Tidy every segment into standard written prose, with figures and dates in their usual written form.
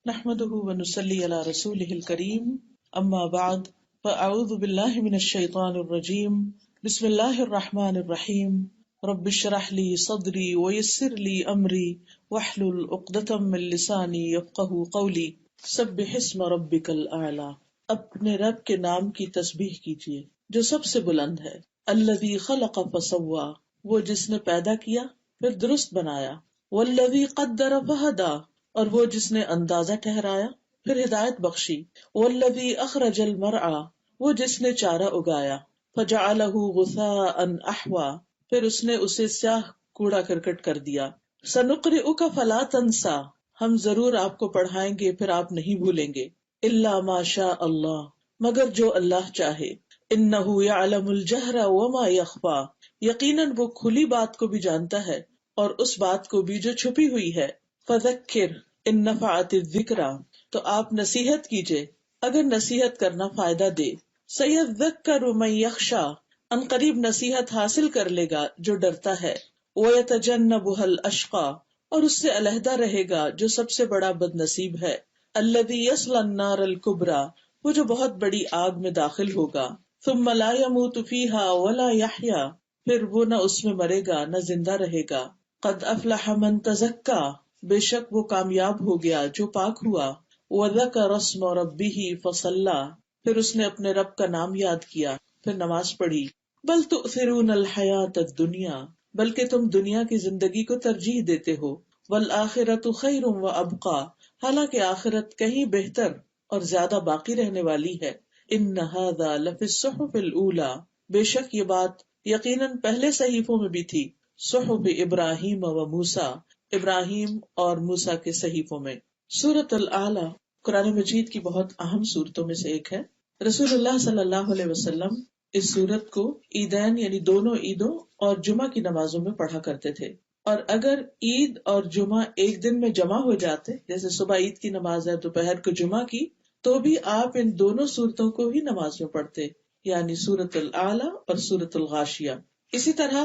نحمده ونصلي على رسوله الكريم اما بعد فاعوذ بالله من الشيطان الرجيم بسم الله الرحمن الرحيم رب اشرح لي صدري ويسر لي امري واحلل عقدة من لساني يفقهوا قولي سبح اسم ربك الاعلى. اپنے رب کے نام کی تسبیح کیجیے جو سب سے بلند ہے. الذی خلق فسوی، وہ جس نے پیدا کیا پھر درست بنایا. والذی قدر فہدی، اور وہ جس نے اندازہ ٹھہرایا پھر ہدایت بخشی. والذی اخرج المرعى، وہ جس نے چارہ اگایا. فجعلہ غثاء احوى، پھر اس نے اسے سیاہ کوڑا کرکٹ کر دیا. سنقرئک فلا تنسى، ہم ضرور آپ کو پڑھائیں گے پھر آپ نہیں بھولیں گے. الا ما شاء اللہ، مگر جو اللہ چاہے. انہ یعلم الجہر وما یخفی، یقیناً وہ کھلی بات کو بھی جانتا ہے اور اس بات کو بھی جو چھپی ہوئی ہے. فذکر ان نفعت الذکریٰ، تو آپ نصیحت کیجئے اگر نصیحت کرنا فائدہ دے. سیذکر من یخشی، ان قریب نصیحت حاصل کر لے گا جو ڈرتا ہے. ویتجنبها الاشقی، اور اس سے علیحدہ رہے گا جو سب سے بڑا بد نصیب ہے. الذی یصلی النار الکبریٰ، وہ جو بہت بڑی آگ میں داخل ہوگا. ثم لا یموت فیہا ولا یحییٰ، پھر وہ نہ اس میں مرے گا نہ زندہ رہے گا. قد افلح من تزکی، بے شک وہ کامیاب ہو گیا جو پاک ہوا. وذکر اسم ربہ فصلی، پھر اس نے اپنے رب کا نام یاد کیا پھر نماز پڑھی. بل تؤثرون الحیاۃ الدنیا، بلکہ تم دنیا کی زندگی کو ترجیح دیتے ہو. والآخرۃ خیر وابقی، حالانکہ آخرت کہیں بہتر اور زیادہ باقی رہنے والی ہے. ان ھذا لفی الصحف الاولی، بے شک یہ بات یقیناً پہلے صحیفوں میں بھی تھی. صحف ابراہیم و موسیٰ، ابراہیم اور موسیٰ کے صحیفوں میں. سورۃ الاعلی قرآن مجید کی بہت اہم سورتوں میں سے ایک ہے. رسول اللہ صلی اللہ علیہ وسلم اس سورت کو عیدین یعنی دونوں عیدوں اور جمعہ کی نمازوں میں پڑھا کرتے تھے. اور اگر عید اور جمعہ ایک دن میں جمع ہو جاتے، جیسے صبح عید کی نماز ہے دوپہر کو جمعہ کی، تو بھی آپ ان دونوں سورتوں کو ہی نماز میں پڑھتے، یعنی سورۃ الاعلی اور سورۃ الغاشیہ. اسی طرح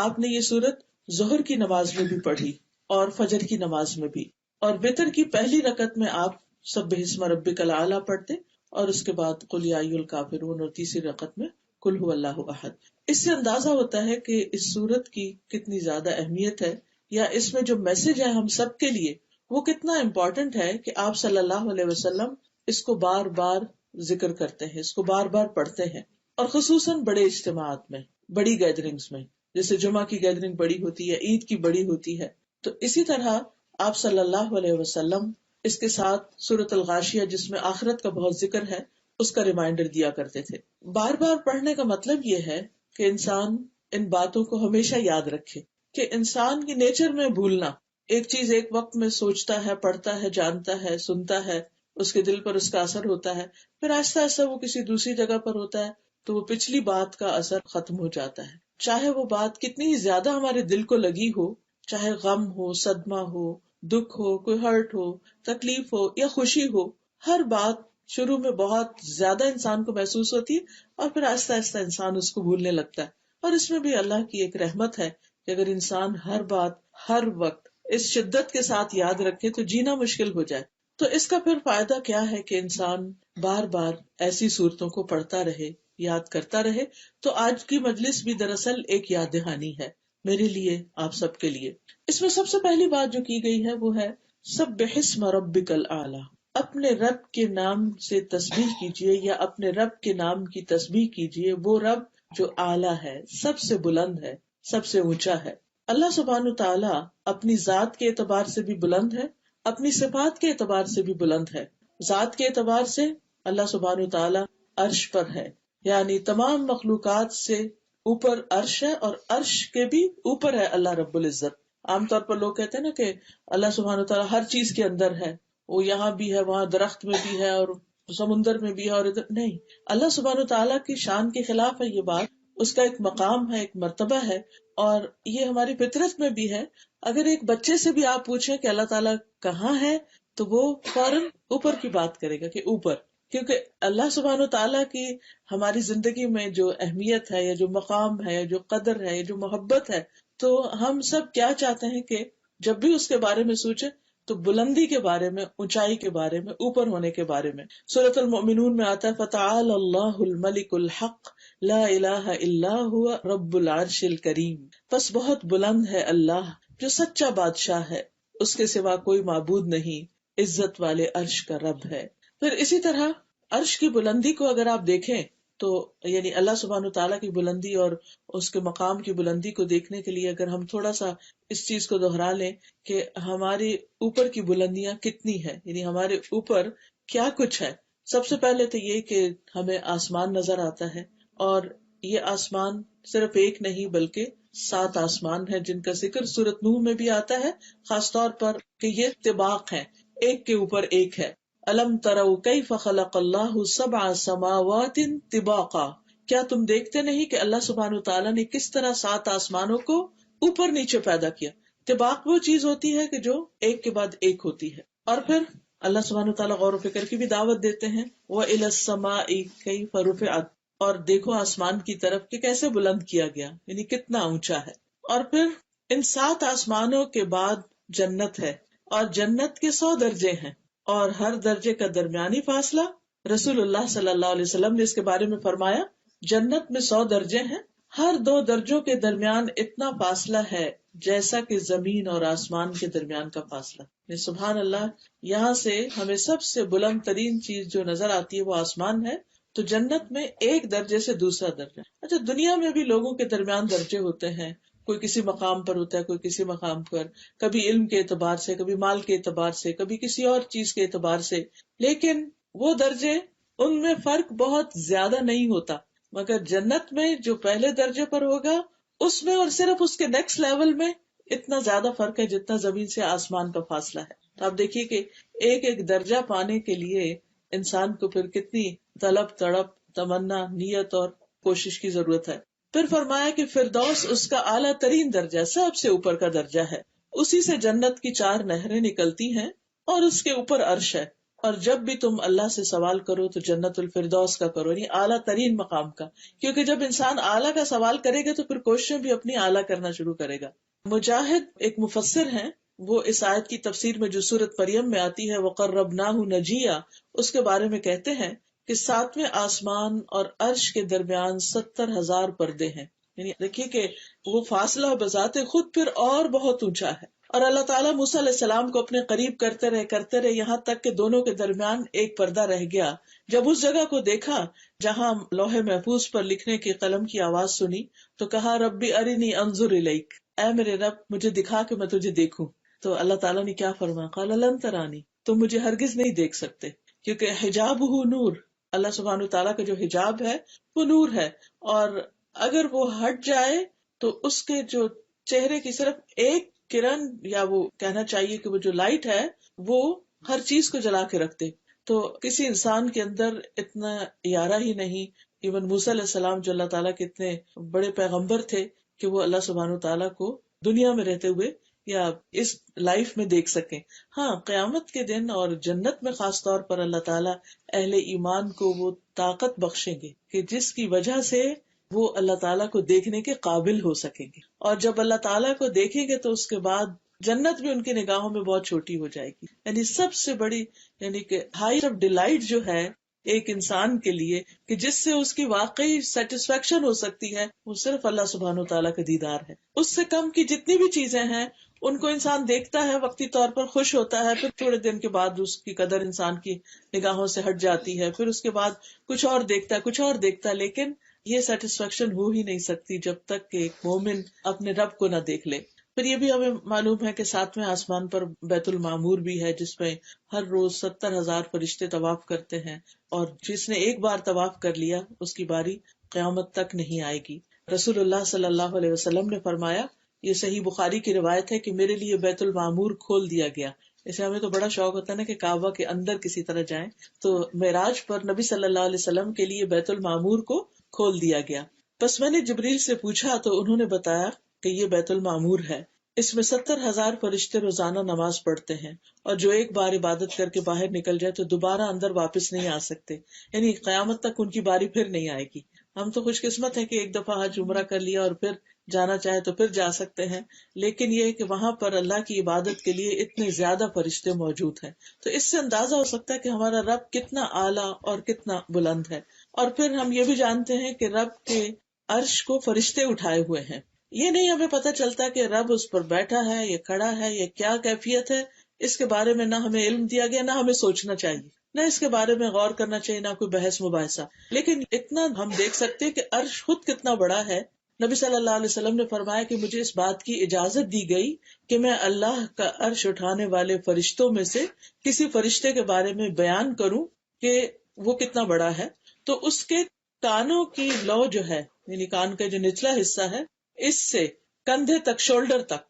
آپ نے یہ سورت ظہر کی نماز میں بھی پڑھی اور فجر کی نماز میں بھی. اور وتر کی پہلی رکعت میں آپ سبح اسم ربک الاعلی پڑھتے اور اس کے بعد قل یا ایھا الکافرون، اور تیسری رکعت میں قل ھو اللہ احد. اس سے اندازہ ہوتا ہے کہ اس سورت کی کتنی زیادہ اہمیت ہے، یا اس میں جو میسج ہے ہم سب کے لیے وہ کتنا امپورٹنٹ ہے کہ آپ صلی اللہ علیہ وسلم اس کو بار بار ذکر کرتے ہیں، اس کو بار بار پڑھتے ہیں. اور خصوصاً بڑے اجتماعات میں، بڑی گیدرنگز میں، جیسے جمعہ کی گیدرنگ بڑی ہوتی ہے، عید کی بڑی ہوتی ہے. تو اسی طرح آپ صلی اللہ علیہ وسلم اس کے ساتھ سورۃ الغاشیہ جس میں آخرت کا بہت ذکر ہے اس کا ریمائنڈر دیا کرتے تھے. بار بار پڑھنے کا مطلب یہ ہے کہ انسان ان باتوں کو ہمیشہ یاد رکھے کہ انسان کی نیچر میں بھولنا، ایک چیز ایک وقت میں سوچتا ہے، پڑھتا ہے، جانتا ہے، سنتا ہے، اس کے دل پر اس کا اثر ہوتا ہے، پھر آہستہ آہستہ وہ کسی دوسری جگہ پر ہوتا ہے تو وہ پچھلی بات کا اثر ختم ہو جاتا ہے. چاہے وہ بات کتنی ہی زیادہ ہمارے دل کو لگی ہو، چاہے غم ہو، صدمہ ہو، دکھ ہو، کوئی ہرٹ ہو، تکلیف ہو یا خوشی ہو، ہر بات شروع میں بہت زیادہ انسان کو محسوس ہوتی ہے اور پھر آہستہ آہستہ انسان اس کو بھولنے لگتا ہے. اور اس میں بھی اللہ کی ایک رحمت ہے کہ اگر انسان ہر بات ہر وقت اس شدت کے ساتھ یاد رکھے تو جینا مشکل ہو جائے. تو اس کا پھر فائدہ کیا ہے کہ انسان بار بار ایسی صورتوں کو پڑھتا رہے، یاد کرتا رہے. تو آج کی مجلس بھی دراصل ایک یاد دہانی ہے میرے لیے، آپ سب کے لیے. اس میں سب سے پہلی بات جو کی گئی ہے وہ ہے سبح اسم ربک الاعلی، اپنے رب کے نام سے تسبیح کیجیے یا اپنے رب کے نام کی تسبیح کیجیے. وہ رب جو اعلیٰ ہے، سب سے بلند ہے، سب سے اونچا ہے. اللہ سبحانہ تعالیٰ اپنی ذات کے اعتبار سے بھی بلند ہے، اپنی صفات کے اعتبار سے بھی بلند ہے. ذات کے اعتبار سے اللہ سبحانہ تعالیٰ عرش پر ہے، یعنی تمام مخلوقات سے اوپر عرش ہے، اور عرش کے بھی اوپر ہے اللہ رب العزت. عام طور پر لوگ کہتے ہیں نا کہ اللہ سبحانہ تعالیٰ ہر چیز کے اندر ہے، وہ یہاں بھی ہے، وہاں درخت میں بھی ہے، اور سمندر میں بھی ہے، اور ادھر نہیں. اللہ سبحانہ تعالیٰ کی شان کے خلاف ہے یہ بات. اس کا ایک مقام ہے، ایک مرتبہ ہے، اور یہ ہماری فطرت میں بھی ہے. اگر ایک بچے سے بھی آپ پوچھیں کہ اللہ تعالیٰ کہاں ہے تو وہ فوراً اوپر کی بات کرے گا کہ اوپر، کیونکہ اللہ سبحانہ تعالیٰ کی ہماری زندگی میں جو اہمیت ہے، یا جو مقام ہے، یا جو قدر ہے، یا جو محبت ہے، تو ہم سب کیا چاہتے ہیں کہ جب بھی اس کے بارے میں سوچیں تو بلندی کے بارے میں، اونچائی کے بارے میں، اوپر ہونے کے بارے میں سورۃ المؤمنون میں آتا ہے فتعال اللہ الملک الحق لا الہ الا هو رب العرش الکریم، پس بہت بلند ہے اللہ جو سچا بادشاہ ہے، اس کے سوا کوئی معبود نہیں، عزت والے عرش کا رب ہے۔ پھر اسی طرح عرش کی بلندی کو اگر آپ دیکھیں تو یعنی اللہ سبحانہ تعالیٰ کی بلندی اور اس کے مقام کی بلندی کو دیکھنے کے لیے اگر ہم تھوڑا سا اس چیز کو دہرا لیں کہ ہماری اوپر کی بلندیاں کتنی ہیں، یعنی ہمارے اوپر کیا کچھ ہے۔ سب سے پہلے تو یہ کہ ہمیں آسمان نظر آتا ہے، اور یہ آسمان صرف ایک نہیں بلکہ 7 آسمان ہے جن کا ذکر سورۃ نوح میں بھی آتا ہے، خاص طور پر کہ یہ طباق ہے، ایک کے اوپر ایک ہے۔ الم تروا کیف خلق اللہ 7 سماوات طباقا، کیا تم دیکھتے نہیں کہ اللہ سبحانہ تعالیٰ نے کس طرح 7 آسمانوں کو اوپر نیچے پیدا کیا۔ طباق وہ چیز ہوتی ہے کہ جو ایک کے بعد ایک ہوتی ہے۔ اور پھر اللہ سبحانہ تعالیٰ غور و فکر کی بھی دعوت دیتے ہیں وَإِلَى السَّمَاءِ كَيْفَ رُفِعَتْ، اور دیکھو آسمان کی طرف کہ کیسے بلند کیا گیا، یعنی کتنا اونچا ہے۔ اور پھر ان 7 آسمانوں کے بعد جنت ہے، اور جنت کے 100 درجے ہیں، اور ہر درجے کا درمیانی فاصلہ رسول اللہ صلی اللہ علیہ وسلم نے اس کے بارے میں فرمایا جنت میں 100 درجے ہیں، ہر 2 درجوں کے درمیان اتنا فاصلہ ہے جیسا کہ زمین اور آسمان کے درمیان کا فاصلہ۔ سبحان اللہ، یہاں سے ہمیں سب سے بلند ترین چیز جو نظر آتی ہے وہ آسمان ہے، تو جنت میں ایک درجے سے دوسرا درجہ۔ اچھا، دنیا میں بھی لوگوں کے درمیان درجے ہوتے ہیں، کوئی کسی مقام پر ہوتا ہے، کوئی کسی مقام پر، کبھی علم کے اعتبار سے، کبھی مال کے اعتبار سے، کبھی کسی اور چیز کے اعتبار سے، لیکن وہ درجے ان میں فرق بہت زیادہ نہیں ہوتا۔ مگر جنت میں جو پہلے درجے پر ہوگا اس میں اور صرف اس کے نیکسٹ لیول میں اتنا زیادہ فرق ہے جتنا زمین سے آسمان کا فاصلہ ہے۔ تو آپ دیکھیے کہ ایک ایک درجہ پانے کے لیے انسان کو پھر کتنی طلب تڑپ، تمنا، نیت اور کوشش کی ضرورت ہے۔ پھر فرمایا کہ فردوس اس کا اعلیٰ ترین درجہ، سب سے اوپر کا درجہ ہے، اسی سے جنت کی 4 نہریں نکلتی ہیں، اور اس کے اوپر عرش ہے۔ اور جب بھی تم اللہ سے سوال کرو تو جنت الفردوس کا کرو، یعنی اعلیٰ ترین مقام کا، کیونکہ جب انسان اعلیٰ کا سوال کرے گا تو پھر کوششیں بھی اپنی اعلیٰ کرنا شروع کرے گا۔ مجاہد ایک مفسر ہیں، وہ اس آیت کی تفسیر میں جو سورۃ مریم میں آتی ہے وَقَرَّبْنَاهُ نَجِيًّا، اس کے بارے میں کہتے ہیں کہ 7ویں آسمان اور عرش کے درمیان 70,000 پردے ہیں، یعنی دیکھیے کہ وہ فاصلہ بذات خود پھر اور بہت اونچا ہے۔ اور اللہ تعالیٰ موسیٰ علیہ السلام کو اپنے قریب کرتے رہے یہاں تک کہ دونوں کے درمیان ایک پردہ رہ گیا۔ جب اس جگہ کو دیکھا جہاں لوح محفوظ پر لکھنے کی قلم کی آواز سنی تو کہا ربی ارنی انظر الیک، اے میرے رب مجھے دکھا کہ میں تجھے دیکھوں۔ تو اللہ تعالیٰ نے کیا فرمایا، قال لن ترانی، تم مجھے ہرگز نہیں دیکھ سکتے، کیونکہ حجابہ نور، اللہ سبحانہ تعالیٰ کا جو حجاب ہے وہ نور ہے، اور اگر وہ ہٹ جائے تو اس کے جو چہرے کی صرف ایک کرن، یا وہ کہنا چاہیے کہ وہ جو لائٹ ہے وہ ہر چیز کو جلا کے رکھتے۔ تو کسی انسان کے اندر اتنا یارہ ہی نہیں، ایون موسیٰ علیہ السلام جو اللہ تعالیٰ کے اتنے بڑے پیغمبر تھے کہ وہ اللہ سبحانہ تعالیٰ کو دنیا میں رہتے ہوئے یا اس لائف میں دیکھ سکیں۔ ہاں، قیامت کے دن اور جنت میں خاص طور پر اللہ تعالیٰ اہل ایمان کو وہ طاقت بخشیں گے کہ جس کی وجہ سے وہ اللہ تعالیٰ کو دیکھنے کے قابل ہو سکیں گے، اور جب اللہ تعالیٰ کو دیکھیں گے تو اس کے بعد جنت بھی ان کی نگاہوں میں بہت چھوٹی ہو جائے گی۔ یعنی سب سے بڑی، یعنی کہ ہائٹ آف ڈیلائٹ جو ہے ایک انسان کے لیے کہ جس سے اس کی واقعی سیٹسفیکشن ہو سکتی ہے، وہ صرف اللہ سبحانہ تعالیٰ کا دیدار ہے۔ اس سے کم کی جتنی بھی چیزیں ہیں ان کو انسان دیکھتا ہے، وقتی طور پر خوش ہوتا ہے، پھر تھوڑے دن کے بعد اس کی قدر انسان کی نگاہوں سے ہٹ جاتی ہے، پھر اس کے بعد کچھ اور دیکھتا ہے، کچھ اور دیکھتا ہے، لیکن یہ سیٹسفیکشن ہو ہی نہیں سکتی جب تک کہ ایک مومن اپنے رب کو نہ دیکھ لے۔ پھر یہ بھی ہمیں معلوم ہے کہ 7ویں آسمان پر بیت المعمور بھی ہے، جس میں ہر روز 70,000 فرشتے طواف کرتے ہیں، اور جس نے ایک بار طواف کر لیا اس کی باری قیامت تک نہیں آئے گی۔ رسول اللہ صلی اللہ علیہ وسلم نے فرمایا، یہ صحیح بخاری کی روایت ہے کہ میرے لیے بیت المعمور کھول دیا گیا۔ اسے ہمیں تو بڑا شوق ہوتا ہے نا کہ کعبہ کے اندر کسی طرح جائیں، تو معراج پر نبی صلی اللہ علیہ وسلم کے لیے بیت المعمور کو کھول دیا گیا۔ بس میں نے جبریل سے پوچھا تو انہوں نے بتایا کہ یہ بیت المعمور ہے، اس میں 70,000 فرشتے روزانہ نماز پڑھتے ہیں، اور جو ایک بار عبادت کر کے باہر نکل جائے تو دوبارہ اندر واپس نہیں آ سکتے، یعنی قیامت تک ان کی باری پھر نہیں آئے گی۔ ہم تو خوش قسمت ہیں کہ ایک دفعہ حج عمرہ کر لیا اور پھر جانا چاہے تو پھر جا سکتے ہیں، لیکن یہ کہ وہاں پر اللہ کی عبادت کے لیے اتنے زیادہ فرشتے موجود ہیں، تو اس سے اندازہ ہو سکتا ہے کہ ہمارا رب کتنا اعلیٰ اور کتنا بلند ہے۔ اور پھر ہم یہ بھی جانتے ہیں کہ رب کے عرش کو فرشتے اٹھائے ہوئے ہیں، یہ نہیں ہمیں پتہ چلتا کہ رب اس پر بیٹھا ہے یا کھڑا ہے یا کیا کیفیت ہے، اس کے بارے میں نہ ہمیں علم دیا گیا، نہ ہمیں سوچنا چاہیے، نہ اس کے بارے میں غور کرنا چاہیے، نہ کوئی بحث مباحثہ۔ لیکن اتنا ہم دیکھ سکتے کہ عرش خود کتنا بڑا ہے۔ نبی صلی اللہ علیہ وسلم نے فرمایا کہ مجھے اس بات کی اجازت دی گئی کہ میں اللہ کا عرش اٹھانے والے فرشتوں میں سے کسی فرشتے کے بارے میں بیان کروں کہ وہ کتنا بڑا ہے، تو اس کے کانوں کی لو جو ہے، یعنی کان کا جو نچلا حصہ ہے، اس سے کندھے تک، شولڈر تک،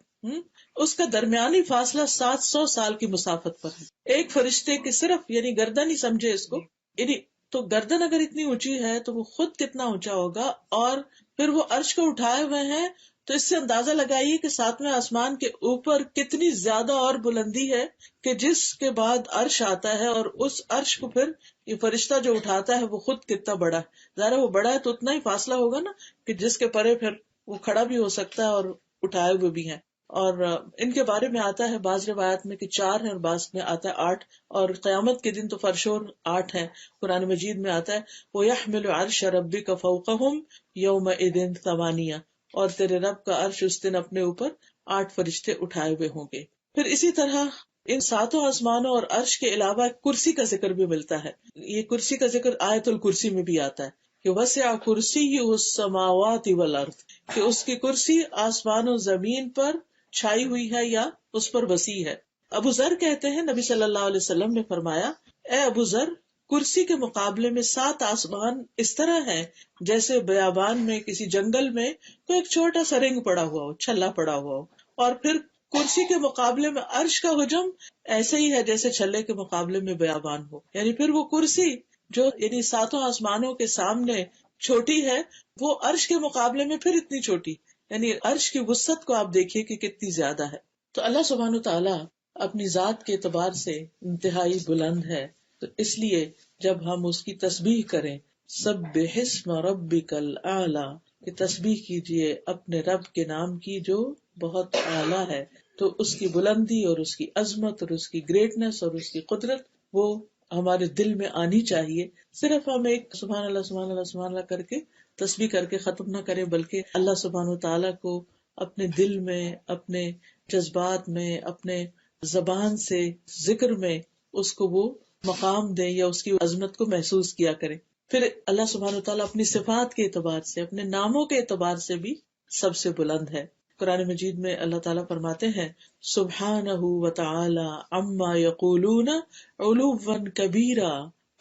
اس کا درمیانی فاصلہ 700 سال کی مسافت پر ہے۔ ایک فرشتے کی صرف یعنی گردن ہی سمجھے اس کو، یعنی تو گردن اگر اتنی اونچی ہے تو وہ خود کتنا اونچا ہوگا، اور پھر وہ عرش کو اٹھائے ہوئے ہیں، تو اس سے اندازہ لگائیے کہ ساتویں آسمان کے اوپر کتنی زیادہ اور بلندی ہے کہ جس کے بعد عرش آتا ہے، اور اس عرش کو پھر یہ فرشتہ جو اٹھاتا ہے وہ خود کتنا بڑا ہے۔ ظاہر وہ بڑا ہے تو اتنا ہی فاصلہ ہوگا نا کہ جس کے پرے پھر وہ کھڑا بھی ہو سکتا ہے اور اٹھائے ہوئے بھی ہیں۔ اور ان کے بارے میں آتا ہے بعض روایات میں کہ 4 ہیں اور بعض میں آتا ہے 8، اور قیامت کے دن تو فرشور 8 ہیں۔ قرآن مجید میں آتا ہے وَيَحْمِلُ عَرْشَ رَبِّكَ فَوْقَهُمْ يَوْمَئِذٍ ثَمَانِيَةٌ، اور تیرے رب کا عرش اس دن اپنے اوپر 8 فرشتے اٹھائے ہوئے ہوں گے۔ پھر اسی طرح ان 7 آسمانوں اور عرش کے علاوہ کرسی کا ذکر بھی ملتا ہے۔ یہ کرسی کا ذکر آیت الکرسی میں بھی آتا ہے کہ وسع کرسیہ السماوات والارض، کہ اس کی کرسی آسمان و زمین پر چھائی ہوئی ہے یا اس پر وسیع ہے۔ ابو ذر کہتے ہیں نبی صلی اللہ علیہ وسلم نے فرمایا، اے ابو ذر، کرسی کے مقابلے میں 7 آسمان اس طرح ہیں جیسے بیابان میں کسی جنگل میں کوئی ایک چھوٹا سا رنگ پڑا ہوا ہو، چھلا پڑا ہوا ہو، اور پھر کرسی کے مقابلے میں عرش کا حجم ایسے ہی ہے جیسے چھلے کے مقابلے میں بیابان ہو۔ یعنی پھر وہ کرسی جو یعنی 7 آسمانوں کے سامنے چھوٹی ہے، وہ عرش کے مقابلے میں پھر اتنی چھوٹی، یعنی عرش کی وسعت کو آپ دیکھیے کہ کتنی زیادہ ہے۔ تو اللہ سبحانہ تعالیٰ اپنی ذات کے اعتبار سے انتہائی بلند ہے، تو اس لیے جب ہم اس کی تسبیح کریں، سبح اسم ربک الاعلی، کہ تسبیح کیجئے اپنے رب کے نام کی جو بہت اعلیٰ ہے، تو اس کی بلندی اور اس کی عظمت اور اس کی گریٹنس اور اس کی قدرت وہ ہمارے دل میں آنی چاہیے۔ صرف ہم ایک سبحان اللہ سبحان اللہ سبحان اللہ کر کے تسبیح کر کے ختم نہ کریں، بلکہ اللہ سبحانہ تعالیٰ کو اپنے دل میں، اپنے جذبات میں، اپنے زبان سے ذکر میں اس کو وہ مقام دیں یا اس کی عظمت کو محسوس کیا کریں۔ پھر اللہ سبحانہ تعالیٰ اپنی صفات کے اعتبار سے، اپنے ناموں کے اعتبار سے بھی سب سے بلند ہے۔ قرآن مجید میں اللہ تعالیٰ فرماتے ہیں سبحانہ وتعالی عما یقولون علوا کبیرا،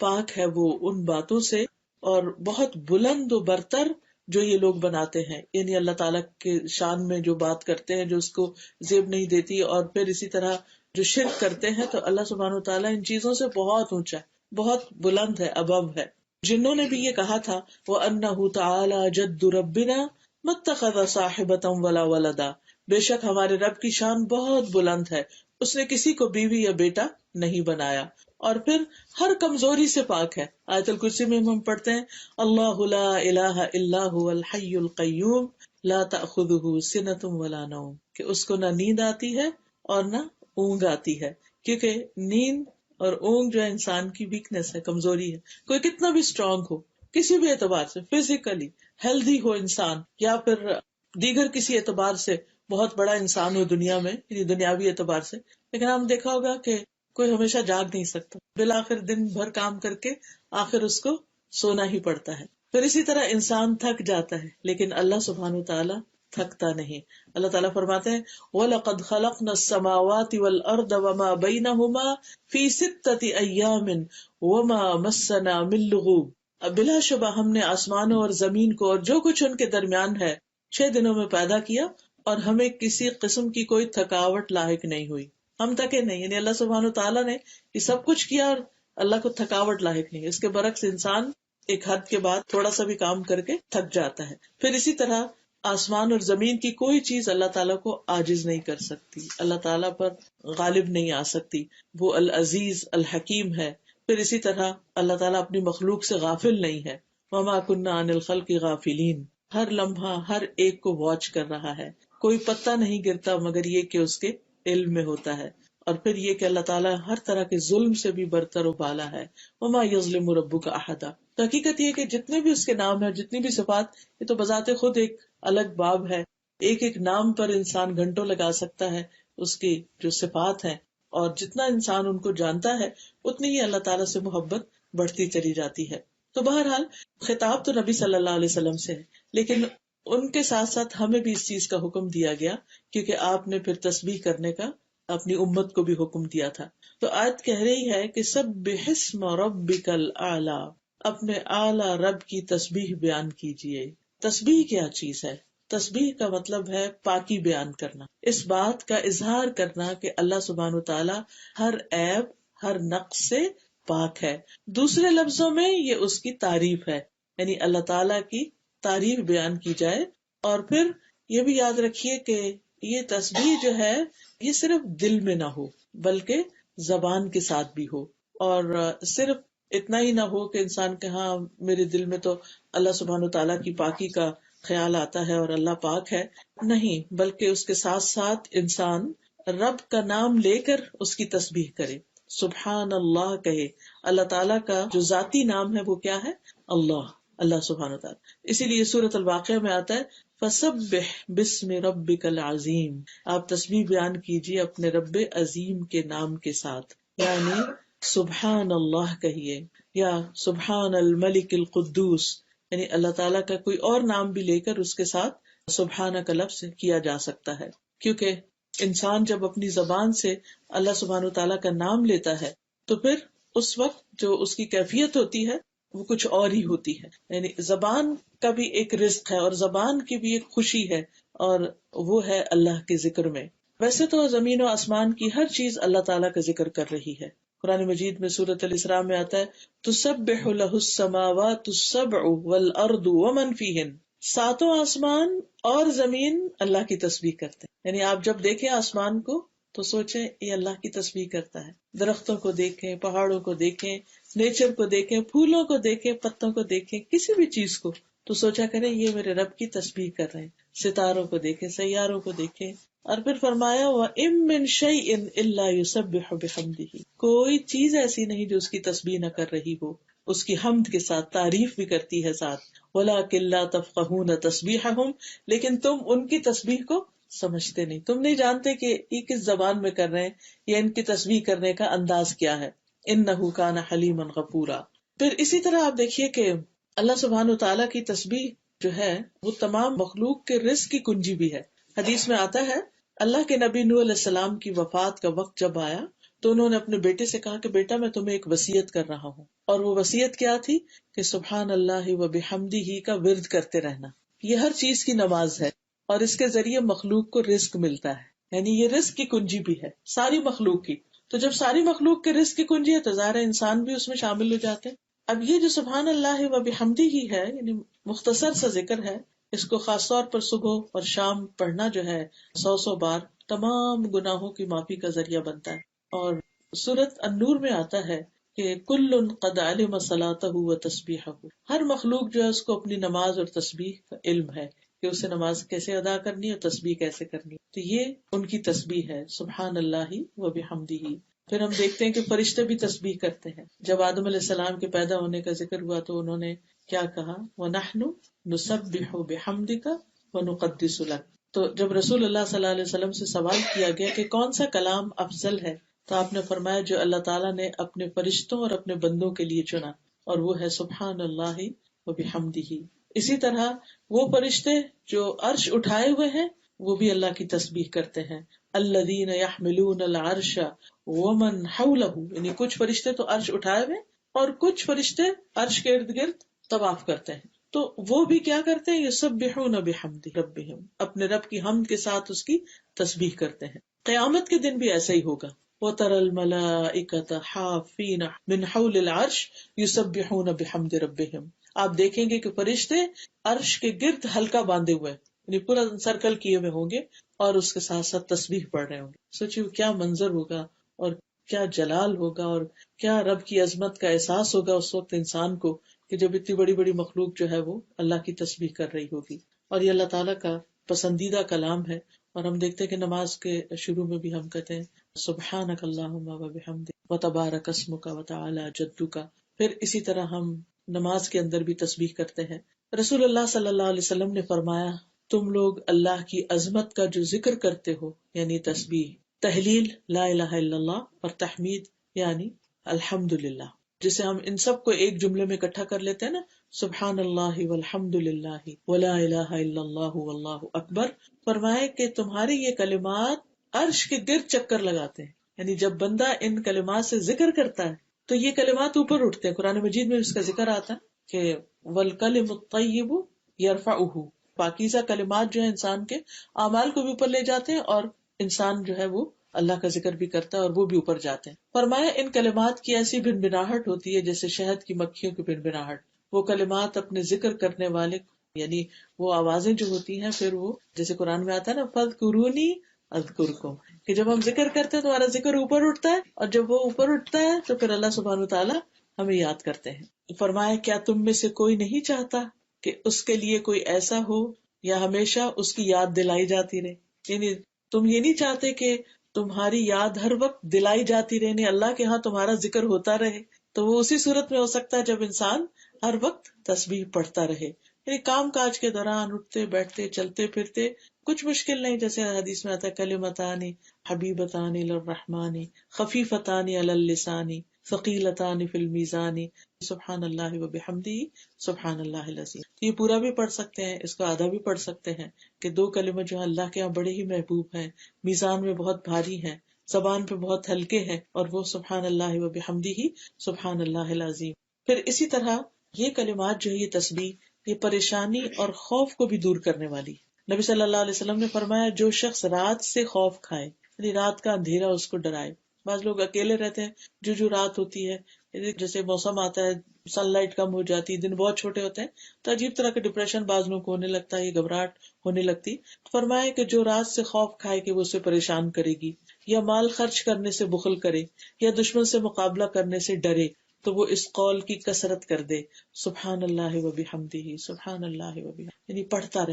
پاک ہے وہ ان باتوں سے اور بہت بلند و برتر جو یہ لوگ بناتے ہیں، یعنی اللہ تعالیٰ کے شان میں جو بات کرتے ہیں جو اس کو زیب نہیں دیتی، اور پھر اسی طرح جو شرک کرتے ہیں، تو اللہ سبحانہ وتعالیٰ ان چیزوں سے بہت اونچا ہے، بہت بلند ہے، ابو ہے۔ جنہوں نے بھی یہ کہا تھا وَأَنَّهُ تَعَالَى جَدُّ رَبِّنَا مَا اتَّخَذَ صَاحِبَةً وَلَا وَلَدًا، بے شک ہمارے رب کی شان بہت بلند ہے، اس نے کسی کو بیوی یا بیٹا نہیں بنایا، اور پھر ہر کمزوری سے پاک ہے۔ آیت الکرسی میں ہم پڑھتے ہیں اللہ لا الہ الا هو الحی القیوم لا تأخذہ سنۃ ولا نوم، کہ اس کو نہ نیند آتی ہے اور نہ اونگ آتی ہے، کیونکہ نیند اور اونگ جو ہے انسان کی ویکنس ہے، کمزوری ہے۔ کوئی کتنا بھی اسٹرانگ ہو، کسی بھی اعتبار سے، فزیکلی ہیلدی ہو انسان، یا پھر دیگر کسی اعتبار سے بہت بڑا انسان ہو دنیا میں، یعنی دنیاوی اعتبار سے، لیکن ہم دیکھا ہوگا کہ کوئی ہمیشہ جاگ نہیں سکتا، بالآخر دن بھر کام کر کے آخر اس کو سونا ہی پڑتا ہے۔ پھر اسی طرح انسان تھک جاتا ہے، لیکن اللہ سبحانہ تعالیٰ تھکتا نہیں۔ اللہ تعالیٰ فرماتے ہیں وَلَقَدْ خَلَقْنَا السَّمَاوَاتِ وَالْأَرْضَ وَمَا بَيْنَهُمَا فِي سِتَّةِ أَيَّامٍ وَمَا مَسَّنَا مِن لُغُوبٍ، بلا شبہ ہم نے آسمانوں اور زمین کو اور جو کچھ ان کے درمیان ہے 6 دنوں میں پیدا کیا، اور ہمیں کسی قسم کی کوئی تھکاوٹ لاحق نہیں ہوئی، ہم تھکے نہیں، یعنی اللہ سبحانہ تعالیٰ نے یہ سب کچھ کیا اور اللہ کو تھکاوٹ لاحق نہیں۔ اس کے برعکس انسان ایک حد کے بعد تھوڑا سا بھی کام کر کے تھک جاتا ہے۔ پھر اسی طرح آسمان اور زمین کی کوئی چیز اللہ تعالیٰ کو عاجز نہیں کر سکتی، اللہ تعالیٰ پر غالب نہیں آ سکتی، وہ العزیز الحکیم ہے۔ پھر اسی طرح اللہ تعالیٰ اپنی مخلوق سے غافل نہیں ہے۔ وما كنا عن الخلق غافلین، ہر لمحہ ہر ایک کو واچ کر رہا ہے، کوئی پتا نہیں گرتا مگر یہ کہ اس کے علم میں ہوتا ہے. اور پھر یہ کہ اللہ تعالیٰ ہر طرح کے ظلم سے بھی برتر و بالا ہے. وما یظلم ربک احدا. تو حقیقت یہ کہ جتنے بھی اس کے نام ہیں، جتنی بھی صفات، یہ تو بذات خود ایک الگ باب ہے. ایک ایک نام پر انسان گھنٹوں لگا سکتا ہے، اس کی جو صفات ہیں، اور جتنا انسان ان کو جانتا ہے اتنی ہی اللہ تعالیٰ سے محبت بڑھتی چلی جاتی ہے. تو بہرحال خطاب تو نبی صلی اللہ علیہ وسلم سے ہے، لیکن ان کے ساتھ ساتھ ہمیں بھی اس چیز کا حکم دیا گیا، کیونکہ آپ نے پھر تسبیح کرنے کا اپنی امت کو بھی حکم دیا تھا. تو آیت کہہ رہی ہے کہ سبح اسم ربک الاعلی، اپنے اعلی رب کی تسبیح بیان کیجئے. تسبیح کیا چیز ہے؟ تسبیح کا مطلب ہے پاکی بیان کرنا، اس بات کا اظہار کرنا کہ اللہ سبحانہ وتعالی ہر عیب، ہر نقص سے پاک ہے. دوسرے لفظوں میں یہ اس کی تعریف ہے، یعنی اللہ تعالیٰ کی تعریف بیان کی جائے. اور پھر یہ بھی یاد رکھیے کہ یہ تسبیح جو ہے یہ صرف دل میں نہ ہو بلکہ زبان کے ساتھ بھی ہو. اور صرف اتنا ہی نہ ہو کہ انسان کہ ہاں میرے دل میں تو اللہ سبحانہ تعالیٰ کی پاکی کا خیال آتا ہے اور اللہ پاک ہے، نہیں، بلکہ اس کے ساتھ ساتھ انسان رب کا نام لے کر اس کی تسبیح کرے، سبحان اللہ کہے. اللہ تعالیٰ کا جو ذاتی نام ہے وہ کیا ہے؟ اللہ، اللہ سبحانہ تعالیٰ. اسی لیے سورۃ الواقعہ میں آتا ہے فسبح بسم ربک العظیم، آپ تسبیح بیان کیجیے اپنے رب عظیم کے نام کے ساتھ، یعنی سبحان اللہ کہیے یا سبحان الملک القدوس، یعنی اللہ تعالیٰ کا کوئی اور نام بھی لے کر اس کے ساتھ سبحانہ کا لفظ کیا جا سکتا ہے. کیونکہ انسان جب اپنی زبان سے اللہ سبحانہ تعالیٰ کا نام لیتا ہے تو پھر اس وقت جو اس کی کیفیت ہوتی ہے وہ کچھ اور ہی ہوتی ہے. یعنی زبان کا بھی ایک رزق ہے اور زبان کی بھی ایک خوشی ہے، اور وہ ہے اللہ کے ذکر میں. ویسے تو زمین و آسمان کی ہر چیز اللہ تعالیٰ کا ذکر کر رہی ہے. قرآن مجید میں سورۃ الاسراء میں آتا ہے تسبح لہ السماوات السبع والارض ومن فیہن، ساتوں آسمان اور زمین اللہ کی تسبیح کرتے ہیں. یعنی آپ جب دیکھیں آسمان کو تو سوچیں یہ اللہ کی تسبیح کرتا ہے. درختوں کو دیکھیں، پہاڑوں کو دیکھیں، نیچر کو دیکھیں، پھولوں کو دیکھیں، پتوں کو دیکھیں، کسی بھی چیز کو تو سوچا کریں یہ میرے رب کی تسبیح کر رہے ہیں. ستاروں کو دیکھیں، سیاروں کو دیکھیں. اور پھر فرمایا وَإِن مِّن شَيْءٍ إِلَّا يُسَبِّحُ بِحَمْدِهِ، کوئی چیز ایسی نہیں جو اس کی تسبیح نہ کر رہی ہو، اس کی حمد کے ساتھ تعریف بھی کرتی ہے ساتھ. وَلَٰكِن لَّا تَفْقَهُونَ تَسْبِيحَهُمْ، لیکن تم ان کی تسبیح کو سمجھتے نہیں، تم نہیں جانتے کہ یہ کس زبان میں کر رہے ہیں یا ان کی تسبیح کرنے کا انداز کیا ہے. إِنَّهُ كَانَ حَلِيمًا غَفُورًا. پھر اسی طرح آپ دیکھیے کہ اللہ سبحانہ وتعالیٰ کی تسبیح جو ہے وہ تمام مخلوق کے رزق کی کنجی بھی ہے. حدیث میں آتا ہے اللہ کے نبی نوح علیہ السلام کی وفات کا وقت جب آیا تو انہوں نے اپنے بیٹے سے کہا کہ بیٹا میں تمہیں ایک وصیت کر رہا ہوں. اور وہ وصیت کیا تھی کہ سبحان اللہ و بحمدہ کا ورد کرتے رہنا. یہ ہر چیز کی نماز ہے اور اس کے ذریعے مخلوق کو رزق ملتا ہے، یعنی یہ رزق کی کنجی بھی ہے ساری مخلوق کی. تو جب ساری مخلوق کے رزق کی کنجی ہے تو ظاہر ہے انسان بھی اس میں شامل ہو جاتے ہیں. اب یہ جو سبحان اللہ و بحمدہ ہے یعنی مختصر سا ذکر ہے، اس کو خاص طور پر صبح اور شام پڑھنا جو ہے 100 بار تمام گناہوں کی معافی کا ذریعہ بنتا ہے. اور سورۃ النور میں آتا ہے کہ کل قد علم صلاتہ و تسبیحہ، ہر مخلوق جو ہے اس کو اپنی نماز اور تسبیح کا علم ہے کہ اسے نماز کیسے ادا کرنی ہے اور تسبیح کیسے کرنی ہے. تو یہ ان کی تسبیح ہے سبحان اللہ و بحمدہ. پھر ہم دیکھتے ہیں کہ فرشتے بھی تسبیح کرتے ہیں. جب آدم علیہ السلام کے پیدا ہونے کا ذکر ہوا تو انہوں نے کیا کہا وَنَحْنُ نُسَبِّحُ بِحَمْدِكَ وَنُقَدِّسُ لَكَ. تو جب رسول اللہ صلی اللہ علیہ وسلم سے سوال کیا گیا کہ کون سا کلام افضل ہے تو آپ نے فرمایا جو اللہ تعالیٰ نے اپنے فرشتوں اور اپنے بندوں کے لیے چنا، اور وہ ہے سبحان اللہ و بحمدہ. اسی طرح وہ فرشتے جو عرش اٹھائے ہوئے ہیں وہ بھی اللہ کی تسبیح کرتے ہیں. الذین یحملون العرش ومن حولہ، یعنی کچھ فرشتے تو عرش اٹھائے ہوئے اور کچھ فرشتے عرش کے ارد گرد طواف کرتے ہیں. تو وہ بھی کیا کرتے ہیں یسبحون بحمد ربہم، اپنے رب کی حمد کے ساتھ اس کی تسبیح کرتے ہیں. قیامت کے دن بھی ایسا ہی ہوگا. وَتَرَى الْمَلَائِكَةَ حَافِّينَ مِنْ حَوْلِ الْعَرْشِ يُسَبِّحُونَ بِحَمْدِ رَبِّهِمْ. آپ دیکھیں گے کہ فرشتے عرش کے گرد حلقہ باندھے ہوئے یعنی پورا سرکل کیے ہوئے ہوں گے اور اس کے ساتھ ساتھ تسبیح پڑھ رہے ہوں گے. سوچیے کیا منظر ہوگا اور کیا جلال ہوگا اور کیا رب کی عظمت کا احساس ہوگا اس وقت انسان کو کہ جب اتنی بڑی بڑی مخلوق جو ہے وہ اللہ کی تسبیح کر رہی ہوگی. اور یہ اللہ تعالیٰ کا پسندیدہ کلام ہے. اور ہم دیکھتے ہیں کہ نماز کے شروع میں بھی ہم کہتے ہیں سبحانک اللہم و بحمدک و تبارک اسمک و تعالی جدک. پھر اسی طرح ہم نماز کے اندر بھی تسبیح کرتے ہیں. رسول اللہ صلی اللہ علیہ وسلم نے فرمایا تم لوگ اللہ کی عظمت کا جو ذکر کرتے ہو یعنی تسبیح، تحلیل لا الہ الا اللہ اور تحمید یعنی الحمد للہ، جسے ہم ان سب کو ایک جملے میں اکٹھا کر لیتے ہیں نا، سبحان اللہ والحمد للہ ولا الہ الا اللہ واللہ اکبر. فرمائے کہ تمہارے یہ کلمات عرش کے گرد چکر لگاتے ہیں. یعنی جب بندہ ان کلمات سے ذکر کرتا ہے تو یہ کلمات اوپر اٹھتے ہیں. قرآن مجید میں اس کا ذکر آتا ہے کہ والکلم الطیب یرفعہ، پاکیزہ کلمات جو ہے انسان کے اعمال کو بھی اوپر لے جاتے ہیں اور انسان جو ہے وہ اللہ کا ذکر بھی کرتا ہے اور وہ بھی اوپر جاتے ہیں. فرمایا ان کلمات کی ایسی بنبناہٹ ہوتی ہے جیسے شہد کی مکھیوں کی بنبناہٹ. وہ کلمات اپنے ذکر کرنے والے یعنی وہ آوازیں جو ہوتی ہیں پھر وہ جیسے قرآن میں آتا ہے نا فاذکرونی اذکرکم، کہ جب ہم ذکر کرتے ہیں تو ہمارا ذکر اوپر اٹھتا ہے اور جب وہ اوپر اٹھتا ہے تو پھر اللہ سبحانہ وتعالی ہمیں یاد کرتے ہیں. فرمایا کیا تم میں سے کوئی نہیں چاہتا کہ اس کے لیے کوئی ایسا ہو یا ہمیشہ اس کی یاد دلائی جاتی رہے. یعنی تم یہ نہیں چاہتے کہ تمہاری یاد ہر وقت دلائی جاتی رہے، اللہ کے ہاں تمہارا ذکر ہوتا رہے. تو وہ اسی صورت میں ہو سکتا ہے جب انسان ہر وقت تسبیح پڑھتا رہے. یعنی کام کاج کے دوران اٹھتے بیٹھتے چلتے پھرتے کچھ مشکل نہیں، جیسے حدیث میں آتا ہے کلمتان حبیبتان الی الرحمن خفیفتان علی اللسان ثقیلتان فی المیزان سبحان اللہ و بحمدہ سبحان اللہ العظیم. یہ پورا بھی پڑھ سکتے ہیں، اس کو آدھا بھی پڑھ سکتے ہیں کہ دو کلمے جو اللہ کے یہاں بڑے ہی محبوب ہیں، میزان میں بہت بھاری ہیں، زبان پہ بہت ہلکے ہیں، اور وہ سبحان اللہ و بحمدہ سبحان اللہ العظیم. پھر اسی طرح یہ کلمات جو ہے یہ تسبیح یہ پریشانی اور خوف کو بھی دور کرنے والی. نبی صلی اللہ علیہ وسلم نے فرمایا جو شخص رات سے خوف کھائے یعنی رات کا اندھیرا اس کو ڈرائے. بعض لوگ اکیلے رہتے ہیں، جو رات ہوتی ہے جیسے موسم آتا ہے سن لائٹ کم ہو جاتی، دن بہت چھوٹے ہوتے ہیں تو عجیب طرح کا ڈپریشن بعض لوگوں کو ہونے لگتا ہے، یہ گھبراہٹ ہونے لگتی. فرمایا کہ جو رات سے خوف کھائے کہ وہ اسے پریشان کرے گی یا مال خرچ کرنے سے بخل کرے یا دشمن سے مقابلہ کرنے سے ڈرے تو وہ اس قول کی کثرت کر دے سبحان اللہ و بحمدہ سبحان اللہ و بحمدہ، یعنی پڑھتا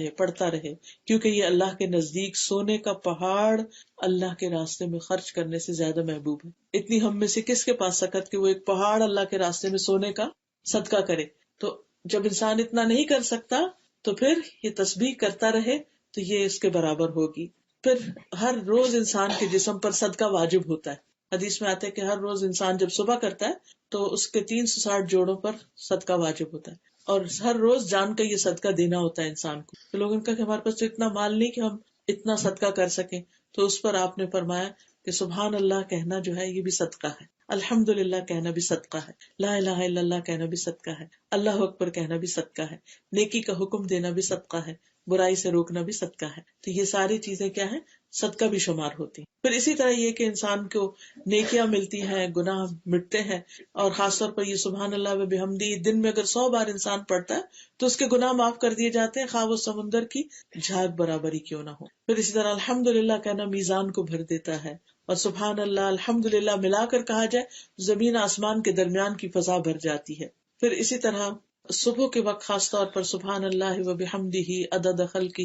رہے کیونکہ یہ اللہ کے نزدیک سونے کا پہاڑ اللہ کے راستے میں خرچ کرنے سے زیادہ محبوب ہے. اتنی ہم میں سے کس کے پاس سکت کہ وہ ایک پہاڑ اللہ کے راستے میں سونے کا صدقہ کرے. تو جب انسان اتنا نہیں کر سکتا تو پھر یہ تسبیح کرتا رہے تو یہ اس کے برابر ہوگی. پھر ہر روز انسان کے جسم پر صدقہ واجب ہوتا ہے. حدیث میں آتا ہے کہ ہر روز انسان جب صبح کرتا ہے تو اس کے 360 جوڑوں پر صدقہ واجب ہوتا ہے، اور ہر روز جان کا یہ صدقہ دینا ہوتا ہے انسان کو. تو لوگوں کا کہ ہمارے پاس تو اتنا مال نہیں کہ ہم اتنا صدقہ کر سکیں، تو اس پر آپ نے فرمایا کہ سبحان اللہ کہنا جو ہے یہ بھی صدقہ ہے، الحمد للہ کہنا بھی صدقہ ہے، لا الہ الا اللہ کہنا بھی صدقہ ہے، اللہ اکبر کہنا بھی صدقہ ہے، نیکی کا حکم دینا بھی صدقہ ہے، برائی سے روکنا بھی صدقہ ہے. تو یہ ساری چیزیں کیا ہیں؟ صدقہ بھی شمار ہوتی ہیں. پھر اسی طرح یہ کہ انسان کو نیکیاں ملتی ہیں، گناہ مٹتے ہیں، اور خاص طور پر یہ سبحان اللہ و بحمدہ دن میں اگر 100 بار انسان پڑھتا ہے تو اس کے گناہ معاف کر دیے جاتے ہیں، خواہ وہ سمندر کی جھاگ برابر ہی کیوں نہ ہو. پھر اسی طرح الحمد للہ کہنا میزان کو بھر دیتا ہے، اور سبحان اللہ الحمد للہ ملا کر کہا جائے زمین آسمان کے درمیان کی فضا بھر جاتی ہے. پھر اسی طرح صبح کے وقت خاص طور پر سبحان اللہ و بحمدہ عدد خلقہ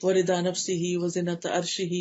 ورضا نفسہ وزنۃ عرشہ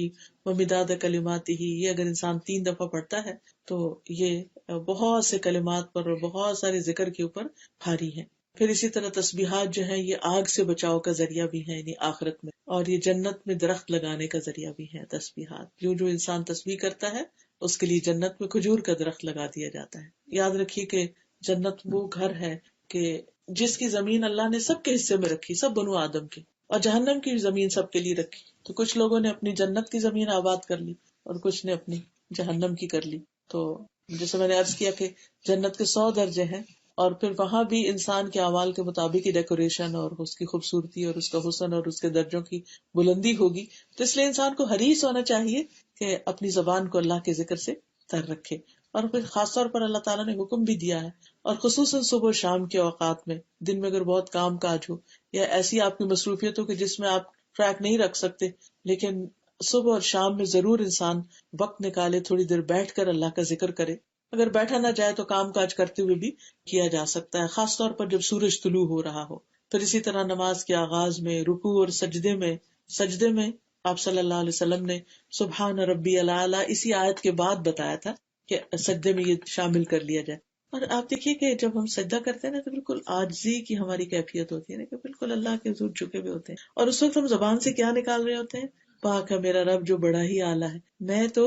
ومداد کلماتہ، یہ اگر انسان 3 دفعہ پڑھتا ہے تو یہ بہت سے کلمات پر اور بہت سارے ذکر کے اوپر بھاری ہے. پھر اسی طرح تسبیحات جو ہیں یہ آگ سے بچاؤ کا ذریعہ بھی ہیں یعنی آخرت میں، اور یہ جنت میں درخت لگانے کا ذریعہ بھی ہے تسبیحات. جو انسان تسبیح کرتا ہے اس کے لیے جنت میں کھجور کا درخت لگا دیا جاتا ہے. یاد رکھیے کہ جنت وہ گھر ہے کہ جس کی زمین اللہ نے سب کے حصے میں رکھی، سب بنو آدم کی، اور جہنم کی زمین سب کے لیے رکھی. تو کچھ لوگوں نے اپنی جنت کی زمین آباد کر لی اور کچھ نے اپنی جہنم کی کر لی. تو جیسے میں نے عرض کیا کہ جنت کے 100 درجے ہیں، اور پھر وہاں بھی انسان کے اعمال کے مطابق ہی ڈیکوریشن اور اس کی خوبصورتی اور اس کا حسن اور اس کے درجوں کی بلندی ہوگی. تو اس لیے انسان کو حریص ہونا چاہیے کہ اپنی زبان کو اللہ کے ذکر سے تر رکھے. اور پھر خاص طور پر اللہ تعالیٰ نے حکم بھی دیا ہے، اور خصوصاً صبح و شام کے اوقات میں، دن میں اگر بہت کام کاج ہو یا ایسی آپ کی مصروفیت ہو کہ جس میں آپ ٹریک نہیں رکھ سکتے، لیکن صبح اور شام میں ضرور انسان وقت نکالے، تھوڑی دیر بیٹھ کر اللہ کا ذکر کرے. اگر بیٹھا نہ جائے تو کام کاج کرتے ہوئے بھی کیا جا سکتا ہے، خاص طور پر جب سورج طلوع ہو رہا ہو. پھر اسی طرح نماز کے آغاز میں، رکوع اور سجدے میں آپ صلی اللہ علیہ وسلم نے سبحان ربی الاعلیٰ اسی آیت کے بعد بتایا تھا کہ سجدے میں یہ شامل کر لیا جائے. اور آپ دیکھیے کہ جب ہم سجدہ کرتے ہیں نا تو بالکل عاجزی کی ہماری کیفیت ہوتی ہے نا، کہ بالکل اللہ کے حضور جھکے ہوئے ہوتے ہیں. اور اس وقت ہم زبان سے کیا نکال رہے ہوتے ہیں؟ پاک ہے میرا رب جو بڑا ہی اعلیٰ ہے، میں تو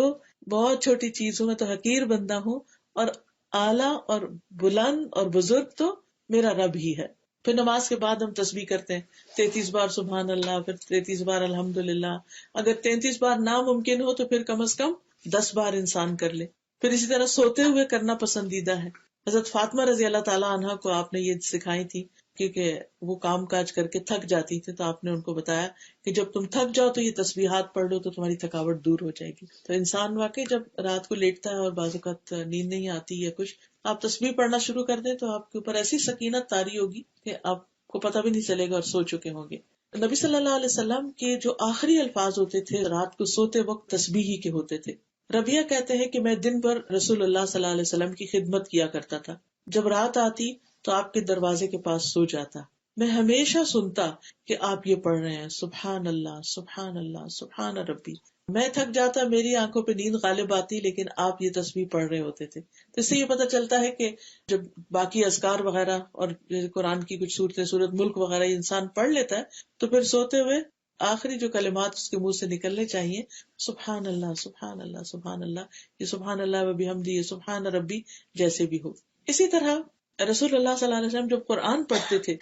بہت چھوٹی چیز ہوں، میں تو حقیر بندہ ہوں، اور اعلیٰ اور بلند اور بزرگ تو میرا رب ہی ہے. پھر نماز کے بعد ہم تسبیح کرتے ہیں 33 بار سبحان اللہ، پھر 33 بار الحمدللہ. اگر 33 بار ناممکن ہو تو پھر کم از کم 10 بار انسان کر لے. پھر اسی طرح سوتے ہوئے کرنا پسندیدہ ہے. حضرت فاطمہ رضی اللہ تعالیٰ عنہ کو آپ نے یہ سکھائی تھی، کیونکہ وہ کام کاج کر کے تھک جاتی تھی، تو آپ نے ان کو بتایا کہ جب تم تھک جاؤ تو یہ تسبیحات پڑھ لو تو تمہاری تھکاوٹ دور ہو جائے گی. تو انسان واقعی جب رات کو لیٹتا ہے اور بعض اوقات نیند نہیں آتی یا کچھ، آپ تسبیح پڑھنا شروع کر دیں تو آپ کے اوپر ایسی سکینت طاری ہوگی کہ آپ کو پتہ بھی نہیں چلے گا اور سو چکے ہوں گے. نبی صلی اللہ علیہ وسلم کے جو آخری الفاظ ہوتے تھے رات کو سوتے وقت تسبیح ہی کے ہوتے تھے. ربیہ کہتے ہیں کہ میں دن بھر رسول اللہ صلی اللہ علیہ وسلم کی خدمت کیا کرتا تھا، جب رات آتی تو آپ کے دروازے کے پاس سو جاتا. میں ہمیشہ سنتا کہ آپ یہ پڑھ رہے ہیں سبحان اللہ سبحان اللہ سبحان ربی. میں تھک جاتا، میری آنکھوں پہ نیند غالب آتی، لیکن آپ یہ تسبیح پڑھ رہے ہوتے تھے. تو اس سے یہ پتہ چلتا ہے کہ جب باقی اذکار وغیرہ اور قرآن کی کچھ سورت ملک وغیرہ انسان پڑھ لیتا ہے تو پھر سوتے ہوئے آخری جو کلمات اس کے منہ سے نکلنے چاہیے سبحان اللہ سبحان اللہ سبحان اللہ، یہ سبحان اللہ و بحمدہ، یہ سبحان ربی جیسے بھی ہو. اسی طرح رسول اللہ صلی اللہ علیہ وسلم جب قرآن پڑھتے تھے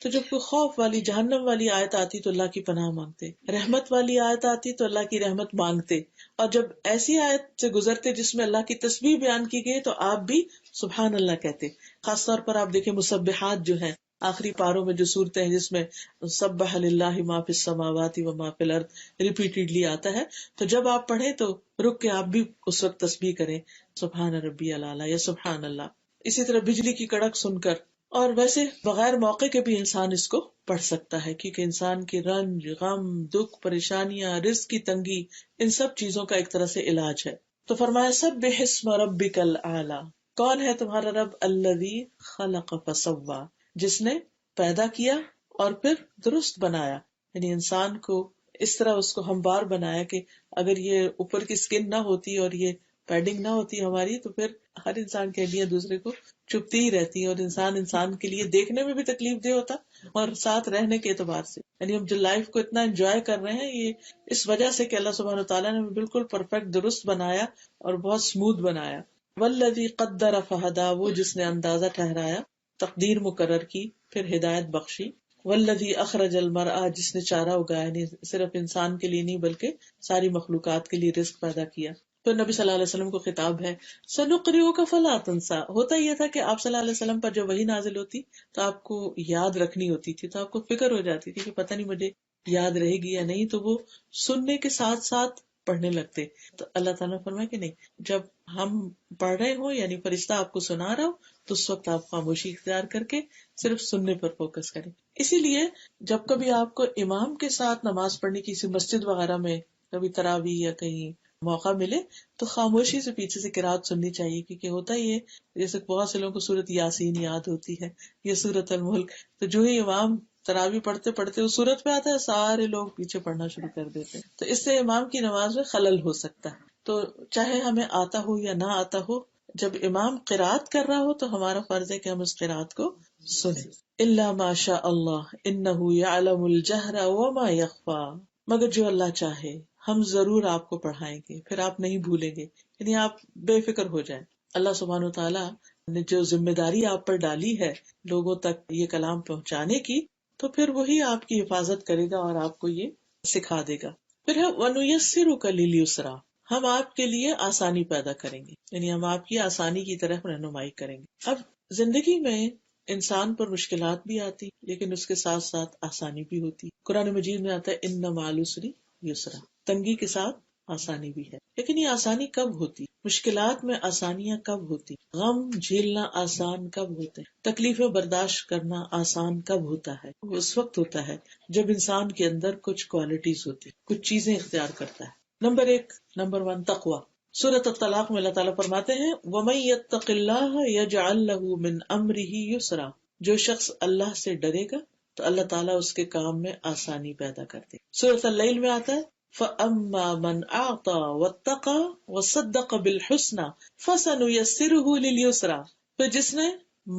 تو جب کوئی خوف والی جہنم والی آیت آتی تو اللہ کی پناہ مانگتے، رحمت والی آیت آتی تو اللہ کی رحمت مانگتے، اور جب ایسی آیت سے گزرتے جس میں اللہ کی تسبیح بیان کی گئی تو آپ بھی سبحان اللہ کہتے. خاص طور پر آپ دیکھیں مسبحات جو ہیں آخری پاروں میں جو صورتیں ہیں جس میں سبح للہ ما فی السماوات و ما فی الارض ریپیٹیڈلی آتا ہے، تو جب آپ پڑھیں تو رک کے آپ بھی اس وقت تسبیح کریں سبحان ربی الاعلیٰ یا سبحان اللہ. اسی طرح بجلی کی کڑک سن کر، اور ویسے بغیر موقع کے بھی انسان اس کو پڑھ سکتا ہے، کیونکہ انسان کی رنج، غم، دکھ، پریشانیاں، رزق کی تنگی، ان سب چیزوں کا ایک طرح سے علاج ہے. تو فرمایا سبح اسم ربک الاعلی، کون ہے تمہارا رب؟ الذی خلق فسوی، جس نے پیدا کیا اور پھر درست بنایا. یعنی انسان کو اس طرح اس کو ہموار بنایا کہ اگر یہ اوپر کی سکن نہ ہوتی اور یہ پیڈنگ نہ ہوتی ہماری تو پھر ہر انسان کے لیے دوسرے کو چپتی ہی رہتی ہے، اور انسان کے لیے دیکھنے میں بھی تکلیف دہ ہوتا اور ساتھ رہنے کے اعتبار سے. یعنی ہم جو لائف کو اتنا انجوائے کر رہے ہیں یہ اس وجہ سے کہ اللہ سبحانہ وتعالیٰ نے بالکل پرفیکٹ درست بنایا اور بہت اسموتھ بنایا. والذی قدر فہدی، وہ جس نے اندازہ ٹھہرایا، تقدیر مقرر کی، پھر ہدایت بخشی. والذی اخرج المرعى، جس نے چارہ اگایا، یعنی صرف انسان کے لیے نہیں بلکہ ساری مخلوقات کے لیے رزق پیدا کیا. تو نبی صلی اللہ علیہ وسلم کو خطاب ہے سنقرئک فلا تنسى. ہوتا یہ تھا کہ آپ صلی اللہ علیہ وسلم پر جب وحی نازل ہوتی تو آپ کو یاد رکھنی ہوتی تھی، تو آپ کو فکر ہو جاتی تھی کہ پتہ نہیں مجھے یاد رہے گی یا نہیں، تو وہ سننے کے ساتھ ساتھ پڑھنے لگتے. تو اللہ تعالیٰ نے فرمایا کہ نہیں، جب ہم پڑھ رہے ہوں یعنی فرشتہ آپ کو سنا رہا ہو تو اس وقت آپ خاموشی اختیار کر کے صرف سننے پر فوکس کریں. اسی لیے جب کبھی آپ کو امام کے ساتھ نماز پڑھنے کی کسی مسجد وغیرہ میں کبھی تراویح یا کہیں موقع ملے تو خاموشی سے پیچھے سے قرات سننی چاہیے، کیونکہ ہوتا ہی ہے جیسے بہت سے لوگوں کو سورت یاسین یاد ہوتی ہے یا سورت الملک، تو جو ہی امام تراویح پڑھتے پڑھتے اس سورت پہ آتا ہے سارے لوگ پیچھے پڑھنا شروع کر دیتے ہیں، تو اس سے امام کی نماز میں خلل ہو سکتا ہے. تو چاہے ہمیں آتا ہو یا نہ آتا ہو، جب امام قرات کر رہا ہو تو ہمارا فرض ہے کہ ہم اس قرات کو سنیں. الا ما شاء اللہ انہ یعلم الجہر وما یخفی، مگر جو اللہ چاہے ہم ضرور آپ کو پڑھائیں گے، پھر آپ نہیں بھولیں گے، یعنی آپ بے فکر ہو جائیں. اللہ سبحانہ وتعالیٰ نے جو ذمہ داری آپ پر ڈالی ہے لوگوں تک یہ کلام پہنچانے کی، تو پھر وہی آپ کی حفاظت کرے گا اور آپ کو یہ سکھا دے گا. پھر ہے وَنُيَسِّرُكَ لِلْيُسْرَىٰ، ہم آپ کے لیے آسانی پیدا کریں گے، یعنی ہم آپ کی آسانی کی طرف رہنمائی کریں گے. اب زندگی میں انسان پر مشکلات بھی آتی لیکن اس کے ساتھ ساتھ آسانی بھی ہوتی. قرآن مجید میں آتا ہے اِنَّ مَعَ الْعُسْرِ یسرا، تنگی کے ساتھ آسانی بھی ہے. لیکن یہ آسانی کب ہوتی؟ مشکلات میں آسانیاں کب ہوتی؟ غم جھیلنا آسان کب ہوتے؟ تکلیفیں برداشت کرنا آسان کب ہوتا ہے؟ وہ اس وقت ہوتا ہے جب انسان کے اندر کچھ کوالٹیز ہوتی، کچھ چیزیں اختیار کرتا ہے. نمبر 1 تقوی. سورۃ الطلاق میں اللہ تعالیٰ فرماتے ہیں وَمَن يَتَّقِ اللَّهَ يَجْعَل لَّهُ مِنْ أَمْرِهِ يُسْرًا، جو شخص اللہ سے ڈرے گا تو اللہ تعالیٰ اس کے کام میں آسانی پیدا کر دے. سورۃ اللیل میں آتا ہے فَأَمَّا مَنْ أَعْطَى وَاتَّقَى وَصَدَّقَ بِالْحُسْنَى فَسَنُيَسِّرُهُ لِلْيُسْرَى، پھر جس نے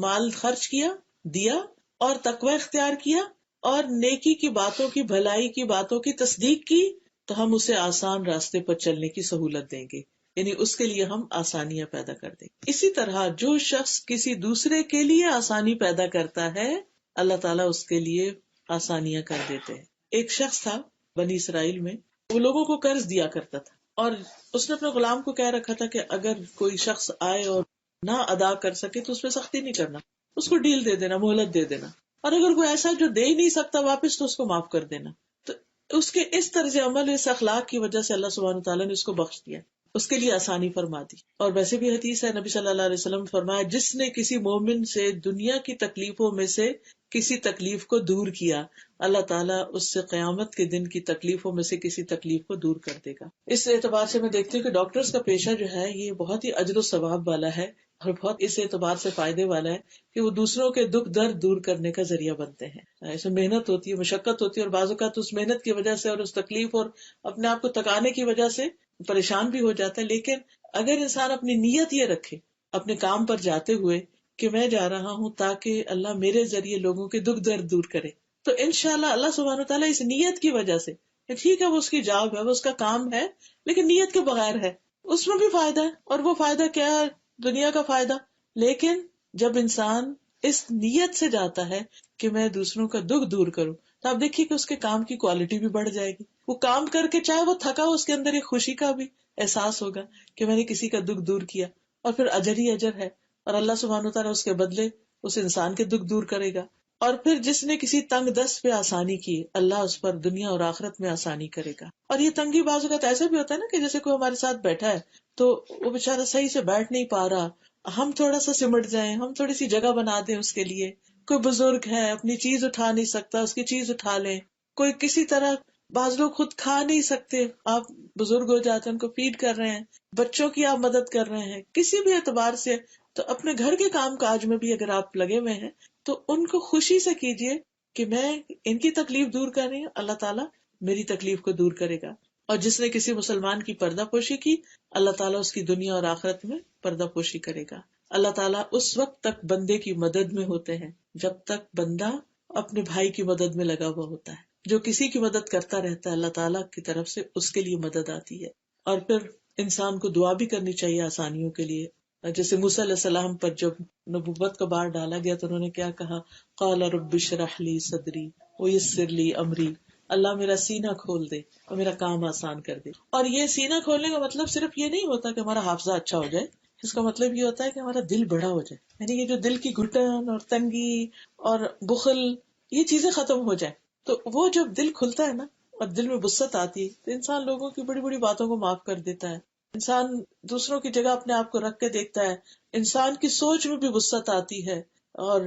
مال خرچ کیا، دیا اور تقوی اختیار کیا اور نیکی کی باتوں کی، بھلائی کی باتوں کی تصدیق کی تو ہم اسے آسان راستے پر چلنے کی سہولت دیں گے، یعنی اس کے لیے ہم آسانیاں پیدا کر دیں. اسی طرح جو شخص کسی دوسرے کے لیے آسانی پیدا کرتا ہے اللہ تعالیٰ اس کے لیے آسانیاں کر دیتے ہیں. ایک شخص تھا بنی اسرائیل میں، وہ لوگوں کو قرض دیا کرتا تھا اور اس نے اپنے غلام کو کہہ رکھا تھا کہ اگر کوئی شخص آئے اور نہ ادا کر سکے تو اس پہ سختی نہیں کرنا، اس کو ڈیل دے دینا، مہلت دے دینا، اور اگر کوئی ایسا جو دے ہی نہیں سکتا واپس تو اس کو معاف کر دینا. تو اس کے اس طرز عمل، اس اخلاق کی وجہ سے اللہ سبحانہ تعالیٰ نے اس کو بخش دیا، اس کے لیے آسانی فرما دی. اور ویسے بھی حدیث ہے، نبی صلی اللہ علیہ وسلم نے فرمایا جس نے کسی مومن سے دنیا کی تکلیفوں میں سے کسی تکلیف کو دور کیا، اللہ تعالیٰ اس سے قیامت کے دن کی تکلیفوں میں سے کسی تکلیف کو دور کر دے گا. اس اعتبار سے میں دیکھتی ہوں کہ ڈاکٹرز کا پیشہ جو ہے یہ بہت ہی اجر و ثواب والا ہے اور بہت اس اعتبار سے فائدے والا ہے کہ وہ دوسروں کے دکھ درد دور کرنے کا ذریعہ بنتے ہیں. اس میں محنت ہوتی ہے، مشقت ہوتی ہے، اور بعض اوقات اس محنت کی وجہ سے اور اس تکلیف اور اپنے آپ کو تکانے کی وجہ سے پریشان بھی ہو جاتا ہے. لیکن اگر انسان اپنی نیت یہ رکھے اپنے کام پر جاتے ہوئے کہ میں جا رہا ہوں تاکہ اللہ میرے ذریعے لوگوں کے دکھ درد دور کرے، تو انشاءاللہ اللہ سبحانہ تعالیٰ اس نیت کی وجہ سے، ٹھیک ہے وہ اس کی جاب ہے، وہ اس کا کام ہے، لیکن نیت کے بغیر ہے، اس میں بھی فائدہ ہے. اور وہ فائدہ کیا ہے؟ دنیا کا فائدہ. لیکن جب انسان اس نیت سے جاتا ہے کہ میں دوسروں کا دکھ دور کروں تو آپ دیکھیے کہ اس کے کام کی کوالٹی بھی بڑھ جائے گی. وہ کام کر کے چاہے وہ تھکا ہو، اس کے اندر ایک خوشی کا بھی احساس ہوگا کہ میں نے کسی کا دکھ دور کیا، اور پھر اجر ہی اجر ہے، اور اللہ سبحانہ تعالیٰ اس کے بدلے اس انسان کے دکھ دور کرے گا. اور پھر جس نے کسی تنگ دست پہ آسانی کی، اللہ اس پر دنیا اور آخرت میں آسانی کرے گا. اور یہ تنگی بعض اوقات ایسا بھی ہوتا ہے نا کہ جیسے کوئی ہمارے ساتھ بیٹھا ہے تو وہ بےچارا صحیح سے بیٹھ نہیں پا رہا، ہم تھوڑا سا سمٹ جائیں، ہم تھوڑی سی جگہ بنا دیں اس کے لیے. کوئی بزرگ ہے اپنی چیز اٹھا نہیں سکتا، اس کی چیز اٹھا لیں. کوئی کسی طرح، بعض لوگ خود کھا نہیں سکتے، آپ بزرگ ہو جاتے ہیں ان کو فیڈ کر رہے ہیں، بچوں کی آپ مدد کر رہے ہیں، کسی بھی اعتبار سے. تو اپنے گھر کے کام کاج میں بھی اگر آپ لگے ہوئے ہیں تو ان کو خوشی سے کیجئے کہ میں ان کی تکلیف دور کر رہی ہوں، اللہ تعالیٰ میری تکلیف کو دور کرے گا. اور جس نے کسی مسلمان کی پردہ پوشی کی، اللہ تعالیٰ اس کی دنیا اور آخرت میں پردہ پوشی کرے گا. اللہ تعالیٰ اس وقت تک بندے کی مدد میں ہوتے ہیں جب تک بندہ اپنے بھائی کی مدد میں لگا ہوا ہوتا ہے. جو کسی کی مدد کرتا رہتا ہے اللہ تعالیٰ کی طرف سے اس کے لیے مدد آتی ہے. اور پھر انسان کو دعا بھی کرنی چاہیے آسانیوں کے لیے. جیسے موسیٰ علیہ السلام پر جب نبوت کا بار ڈالا گیا تو انہوں نے کیا کہا؟ قال رب اشرح لی صدری ویسر لی امری، اللہ میرا سینہ کھول دے اور میرا کام آسان کر دے. اور یہ سینہ کھولنے کا مطلب صرف یہ نہیں ہوتا کہ ہمارا حافظہ اچھا ہو جائے، اس کا مطلب یہ ہوتا ہے کہ ہمارا دل بڑا ہو جائے، یعنی یہ جو دل کی گھٹن اور تنگی اور بخل، یہ چیزیں ختم ہو جائیں. تو وہ جب دل کھلتا ہے نا اور دل میں وسعت آتی ہے تو انسان لوگوں کی بڑی بڑی باتوں کو معاف کر دیتا ہے، انسان دوسروں کی جگہ اپنے آپ کو رکھ کے دیکھتا ہے، انسان کی سوچ میں بھی وسعت آتی ہے اور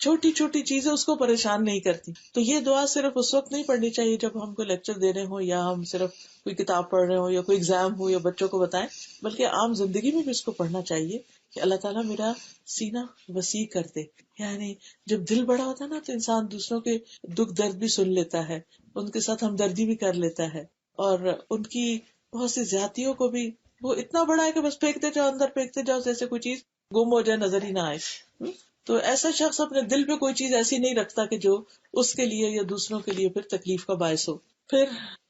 چھوٹی چھوٹی چیزیں اس کو پریشان نہیں کرتی. تو یہ دعا صرف اس وقت نہیں پڑھنی چاہیے جب ہم کو لیکچر دے رہے ہوں یا ہم صرف کوئی کتاب پڑھ رہے ہوں یا کوئی ایگزام ہو یا بچوں کو بتائیں، بلکہ عام زندگی میں بھی اس کو پڑھنا چاہیے کہ اللہ تعالیٰ میرا سینہ وسیع کر دے. یعنی جب دل بڑا ہوتا ہے نا تو انسان دوسروں کے دکھ درد بھی سن لیتا ہے، ان کے ساتھ ہمدردی بھی کر لیتا ہے، اور ان کی بہت سی زیادتیوں کو بھی، وہ اتنا بڑا ہے کہ بس پھینکتے جاؤ، اندر پھینکتے جاؤ جیسے کوئی چیز گم ہو جائے، نظر ہی نہ آئے. تو ایسا شخص اپنے دل پہ کوئی چیز ایسی نہیں رکھتا کہ جو اس کے لیے یا دوسروں کے لیے پھر تکلیف کا باعث ہو. پھر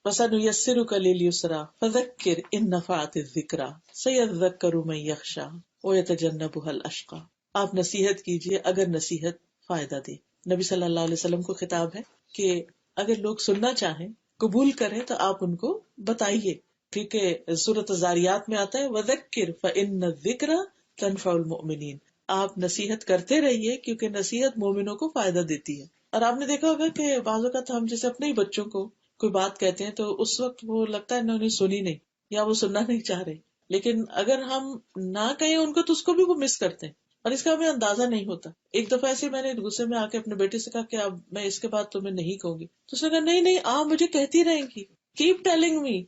وَسَنُيَسِّرُكَ لِلْيُسْرَىٰ فَذَكِّرْ إِن نَّفَعَتِ الذِّكْرَىٰ سَيَذَّكَّرُ مَن يَخْشَىٰ وَيَتَجَنَّبُهَا الْأَشْقَىٰ. آپ نصیحت کیجیے اگر نصیحت فائدہ دے. نبی صلی اللہ علیہ وسلم کو خطاب ہے کہ اگر لوگ سننا چاہیں، قبول کریں تو آپ ان کو بتائیے، کیونکہ سورۃ الذاریات میں آتا ہے وَذَكِّرْ فَإِنَّ الذِّكْرَىٰ تَنفَعُ الْمُؤْمِنِينَ. آپ نصیحت کرتے رہیے کیونکہ نصیحت مومنوں کو فائدہ دیتی ہے. اور آپ نے دیکھا ہوگا کہ بعض اوقات ہم جیسے اپنے ہی بچوں کو کوئی بات کہتے ہیں تو اس وقت وہ لگتا ہے انہوں نے سنی نہیں یا وہ سننا نہیں چاہ رہے، لیکن اگر ہم نہ کہیں ان کو تو اس کو بھی وہ مس کرتے ہیں اور اس کا ہمیں اندازہ نہیں ہوتا. ایک دفعہ ایسے میں نے غصے میں آ کے اپنے بیٹے سے کہا کہ اب میں اس کے بعد تمہیں نہیں کہوں گی، تو اس نے کہا نہیں نہیں آپ مجھے کہتی رہیں گی، کیپ ٹیلنگ می.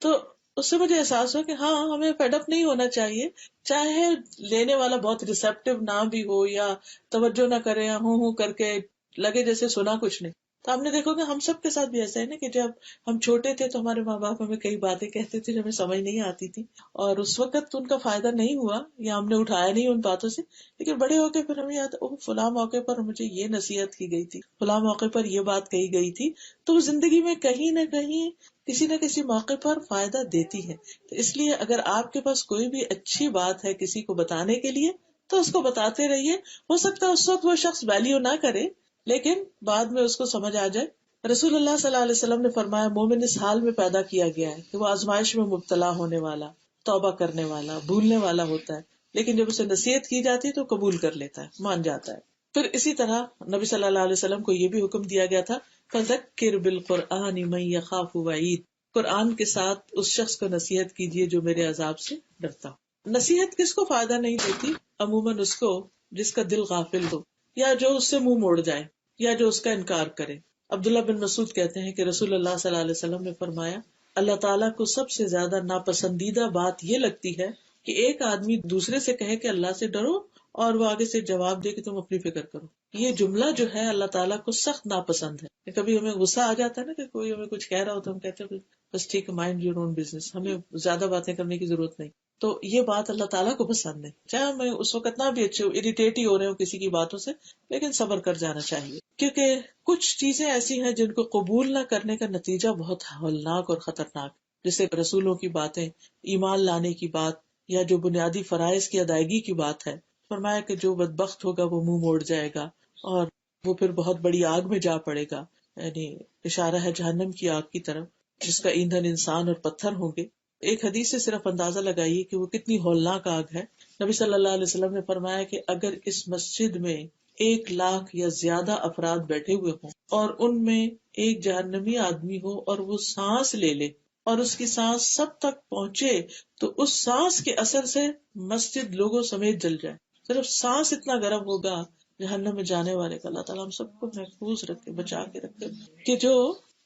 تو اس سے مجھے احساس ہوا کہ ہاں ہمیں فیڈ اپ نہیں ہونا چاہیے، چاہے لینے والا بہت ریسپٹیو نہ بھی ہو یا توجہ نہ کرے یا ہوں کر کے لگے جیسے سنا کچھ نہیں. تو آپ نے دیکھو کہ ہم سب کے ساتھ بھی ایسا ہے نا کہ جب ہم چھوٹے تھے تو ہمارے ماں باپ ہمیں کئی باتیں کہتے تھے جو ہمیں سمجھ نہیں آتی تھی، اور اس وقت ان کا فائدہ نہیں ہوا یا ہم نے اٹھایا نہیں ان باتوں سے، لیکن بڑے ہو کے پھر ہمیں یاد فلاں موقع پر مجھے یہ نصیحت کی گئی تھی، فلاں موقع پر یہ بات کہی گئی تھی. تو وہ زندگی میں کہیں نہ کہیں کسی نہ کسی موقع پر فائدہ دیتی ہے. تو اس لیے اگر آپ کے پاس کوئی بھی اچھی بات ہے کسی کو بتانے کے لیے تو اس کو بتاتے رہیے. ہو سکتا ہے اس وقت وہ شخص ویلیو نہ کرے لیکن بعد میں اس کو سمجھ آ جائے. رسول اللہ صلی اللہ علیہ وسلم نے فرمایا مومن اس حال میں پیدا کیا گیا ہے کہ وہ آزمائش میں مبتلا ہونے والا، توبہ کرنے والا، بھولنے والا ہوتا ہے، لیکن جب اسے نصیحت کی جاتی ہے تو قبول کر لیتا ہے، مان جاتا ہے. پھر اسی طرح نبی صلی اللہ علیہ وسلم کو یہ بھی حکم دیا گیا تھا فَذَكِّرْ بِالْقُرْآنِ مَن يَخَافُ وَعِيدِ، قرآن کے ساتھ اس شخص کو نصیحت کیجیے جو میرے عذاب سے ڈرتا ہو. نصیحت کس کو فائدہ نہیں دیتی؟ عموماً اس کو جس کا دل غافل ہو یا جو اس سے منہ موڑ جائے یا جو اس کا انکار کرے. عبداللہ بن مسعود کہتے ہیں کہ رسول اللہ صلی اللہ علیہ وسلم نے فرمایا اللہ تعالیٰ کو سب سے زیادہ ناپسندیدہ بات یہ لگتی ہے کہ ایک آدمی دوسرے سے کہے کہ اللہ سے ڈرو اور وہ آگے سے جواب دے کہ تم اپنی فکر کرو. یہ جملہ جو ہے اللہ تعالیٰ کو سخت ناپسند ہے. کبھی ہمیں غصہ آ جاتا ہے نا کہ کوئی ہمیں کچھ کہہ رہا ہو تو ہم کہتے ہیں بس ٹھیک ہے، مائنڈ یور اون بزنس، ہمیں زیادہ باتیں کرنے کی ضرورت نہیں. تو یہ بات اللہ تعالیٰ کو پسند نہیں. چاہے ہمیں اس وقت نہ بھی اچھے اریٹیٹ ہی ہو رہے ہو کسی کی باتوں سے، لیکن صبر کر جانا چاہیے، کیونکہ کچھ چیزیں ایسی ہیں جن کو قبول نہ کرنے کا نتیجہ بہت ہولناک اور خطرناک، جیسے رسولوں کی باتیں، ایمان لانے کی بات، یا جو بنیادی فرائض کی ادائیگی کی بات ہے. فرمایا کہ جو بدبخت ہوگا وہ منہ موڑ جائے گا اور وہ پھر بہت بڑی آگ میں جا پڑے گا. یعنی اشارہ ہے جہنم کی آگ کی طرف جس کا ایندھن انسان اور پتھر ہوں گے. ایک حدیث سے صرف اندازہ لگائیے کہ وہ کتنی ہولناک آگ ہے. نبی صلی اللہ علیہ وسلم نے فرمایا کہ اگر اس مسجد میں 1,00,000 یا زیادہ افراد بیٹھے ہوئے ہوں اور ان میں ایک جہنمی آدمی ہو اور وہ سانس لے لے اور اس کی سانس سب تک پہنچے تو اس سانس کے اثر سے مسجد لوگوں سمیت جل جائے. صرف سانس اتنا گرم ہوگا جہنم میں جانے والے کا. اللہ تعالیٰ ہم سب کو محفوظ رکھے، بچا کے رکھے، کہ جو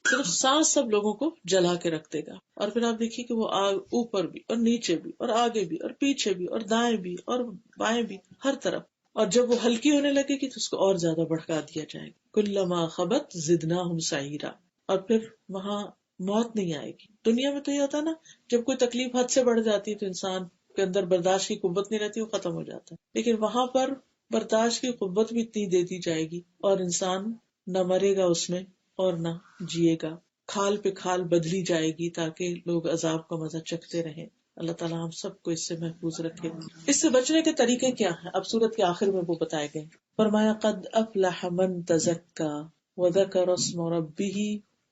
صرف سانس سب لوگوں کو جلا کے رکھ دے گا. اور پھر آپ دیکھیے کہ وہ آگ اوپر بھی اور نیچے بھی اور آگے بھی اور پیچھے بھی اور دائیں بھی اور بائیں بھی، ہر طرف. اور جب وہ ہلکی ہونے لگے گی تو اس کو اور زیادہ بڑھکا دیا جائے گا. کلما خبت زدناہم سعیرا. اور پھر وہاں موت نہیں آئے گی. دنیا میں تو یہ ہوتا ہے نا، جب کوئی تکلیف حد سے بڑھ جاتی ہے تو انسان کے اندر برداشت کی قوت نہیں رہتی، وہ ختم ہو جاتا ہے. لیکن وہاں پر برداشت کی قوت بھی اتنی دے دی جائے گی اور انسان نہ مرے گا اس میں اور نہ جیے گا. کھال پہ کھال بدلی جائے گی تاکہ لوگ عذاب کا مزہ چکھتے رہیں. اللہ تعالیٰ ہم سب کو اس سے محفوظ رکھے. اس سے بچنے کے طریقے کیا ہیں اب سورت کے آخر میں وہ بتائے گئے. فرمایا قد افلح من تزکا وذکر اسم ربہ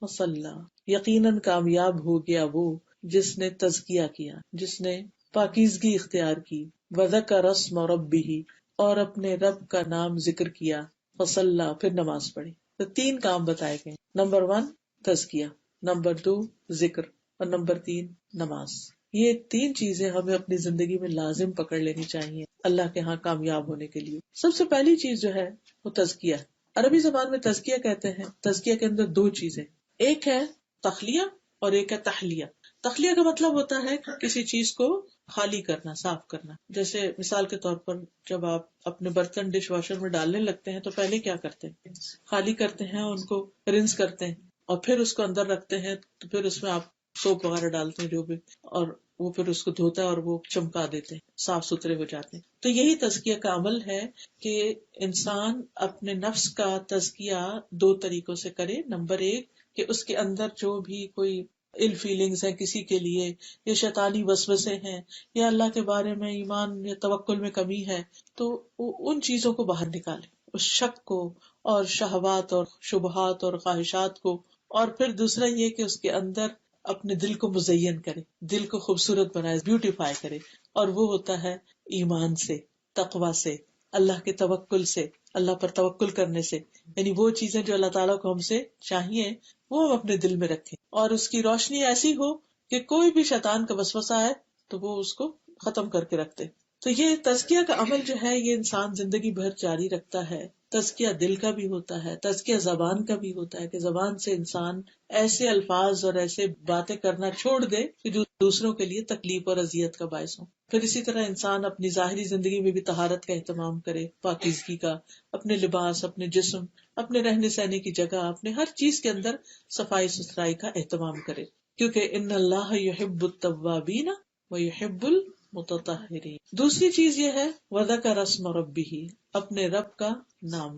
وصلی. یقیناً کامیاب ہو گیا وہ جس نے تزکیہ کیا، جس نے پاکیزگی اختیار کی، وذکر اسم ربہ اور اپنے رب کا نام ذکر کیا، وصلی پھر نماز پڑھی. تو 3 کام بتائے گئے. نمبر 1 تزکیہ، نمبر 2 ذکر اور نمبر 3 نماز. یہ 3 چیزیں ہمیں اپنی زندگی میں لازم پکڑ لینی چاہیے اللہ کے ہاں کامیاب ہونے کے لیے. سب سے پہلی چیز جو ہے وہ تزکیہ. عربی زبان میں تزکیہ کہتے ہیں. تزکیہ کے اندر 2 چیزیں، ایک ہے تخلیہ اور ایک ہے تحلیہ. تخلیہ کا مطلب ہوتا ہے کہ کسی چیز کو خالی کرنا، صاف کرنا. جیسے مثال کے طور پر جب آپ اپنے برتن ڈش واشر میں ڈالنے لگتے ہیں تو پہلے کیا کرتے ہیں؟ خالی کرتے ہیں، ان کو رنس کرتے ہیں اور پھر اس کو اندر رکھتے ہیں. تو پھر اس میں آپ سوپ وغیرہ ڈالتے ہیں جو بھی، اور وہ پھر اس کو دھوتا ہے اور وہ چمکا دیتے ہیں، صاف ستھرے ہو جاتے ہیں. تو یہی تزکیہ کا عمل ہے کہ انسان اپنے نفس کا تزکیہ 2 طریقوں سے کرے. نمبر 1 کہ اس کے اندر جو بھی کوئی ال فیلنگز ہیں کسی کے لیے، یا شیطانی وسوسے ہیں، یا اللہ کے بارے میں ایمان یا توکل میں کمی ہے، تو ان چیزوں کو باہر نکالے، اس شک کو اور شہوات اور شبہات اور خواہشات کو. اور پھر دوسرا یہ کہ اس کے اندر اپنے دل کو مزین کرے، دل کو خوبصورت بنائے، بیوٹیفائی کرے. اور وہ ہوتا ہے ایمان سے، تقوی سے، اللہ کے توکل سے، اللہ پر توکل کرنے سے. یعنی وہ چیزیں جو اللہ تعالیٰ کو ہم سے چاہیے وہ ہم اپنے دل میں رکھیں، اور اس کی روشنی ایسی ہو کہ کوئی بھی شیطان کا وسوسہ آئے تو وہ اس کو ختم کر کے رکھتے. تو یہ تزکیہ کا عمل جو ہے یہ انسان زندگی بھر جاری رکھتا ہے. تزکیہ دل کا بھی ہوتا ہے، تزکیہ زبان کا بھی ہوتا ہے کہ زبان سے انسان ایسے الفاظ اور ایسے باتیں کرنا چھوڑ دے کہ جو دوسروں کے لیے تکلیف اور اذیت کا باعث ہو. پھر اسی طرح انسان اپنی ظاہری زندگی میں بھی طہارت کا اہتمام کرے، پاکیزگی کا، اپنے لباس، اپنے جسم، اپنے رہنے سہنے کی جگہ، اپنے ہر چیز کے اندر صفائی ستھرائی کا اہتمام کرے، کیونکہ ان اللہ یحب التوابین ویحب المتطہرین. دوسری چیز یہ ہے وذکر اسم ربہ، اپنے رب کا نام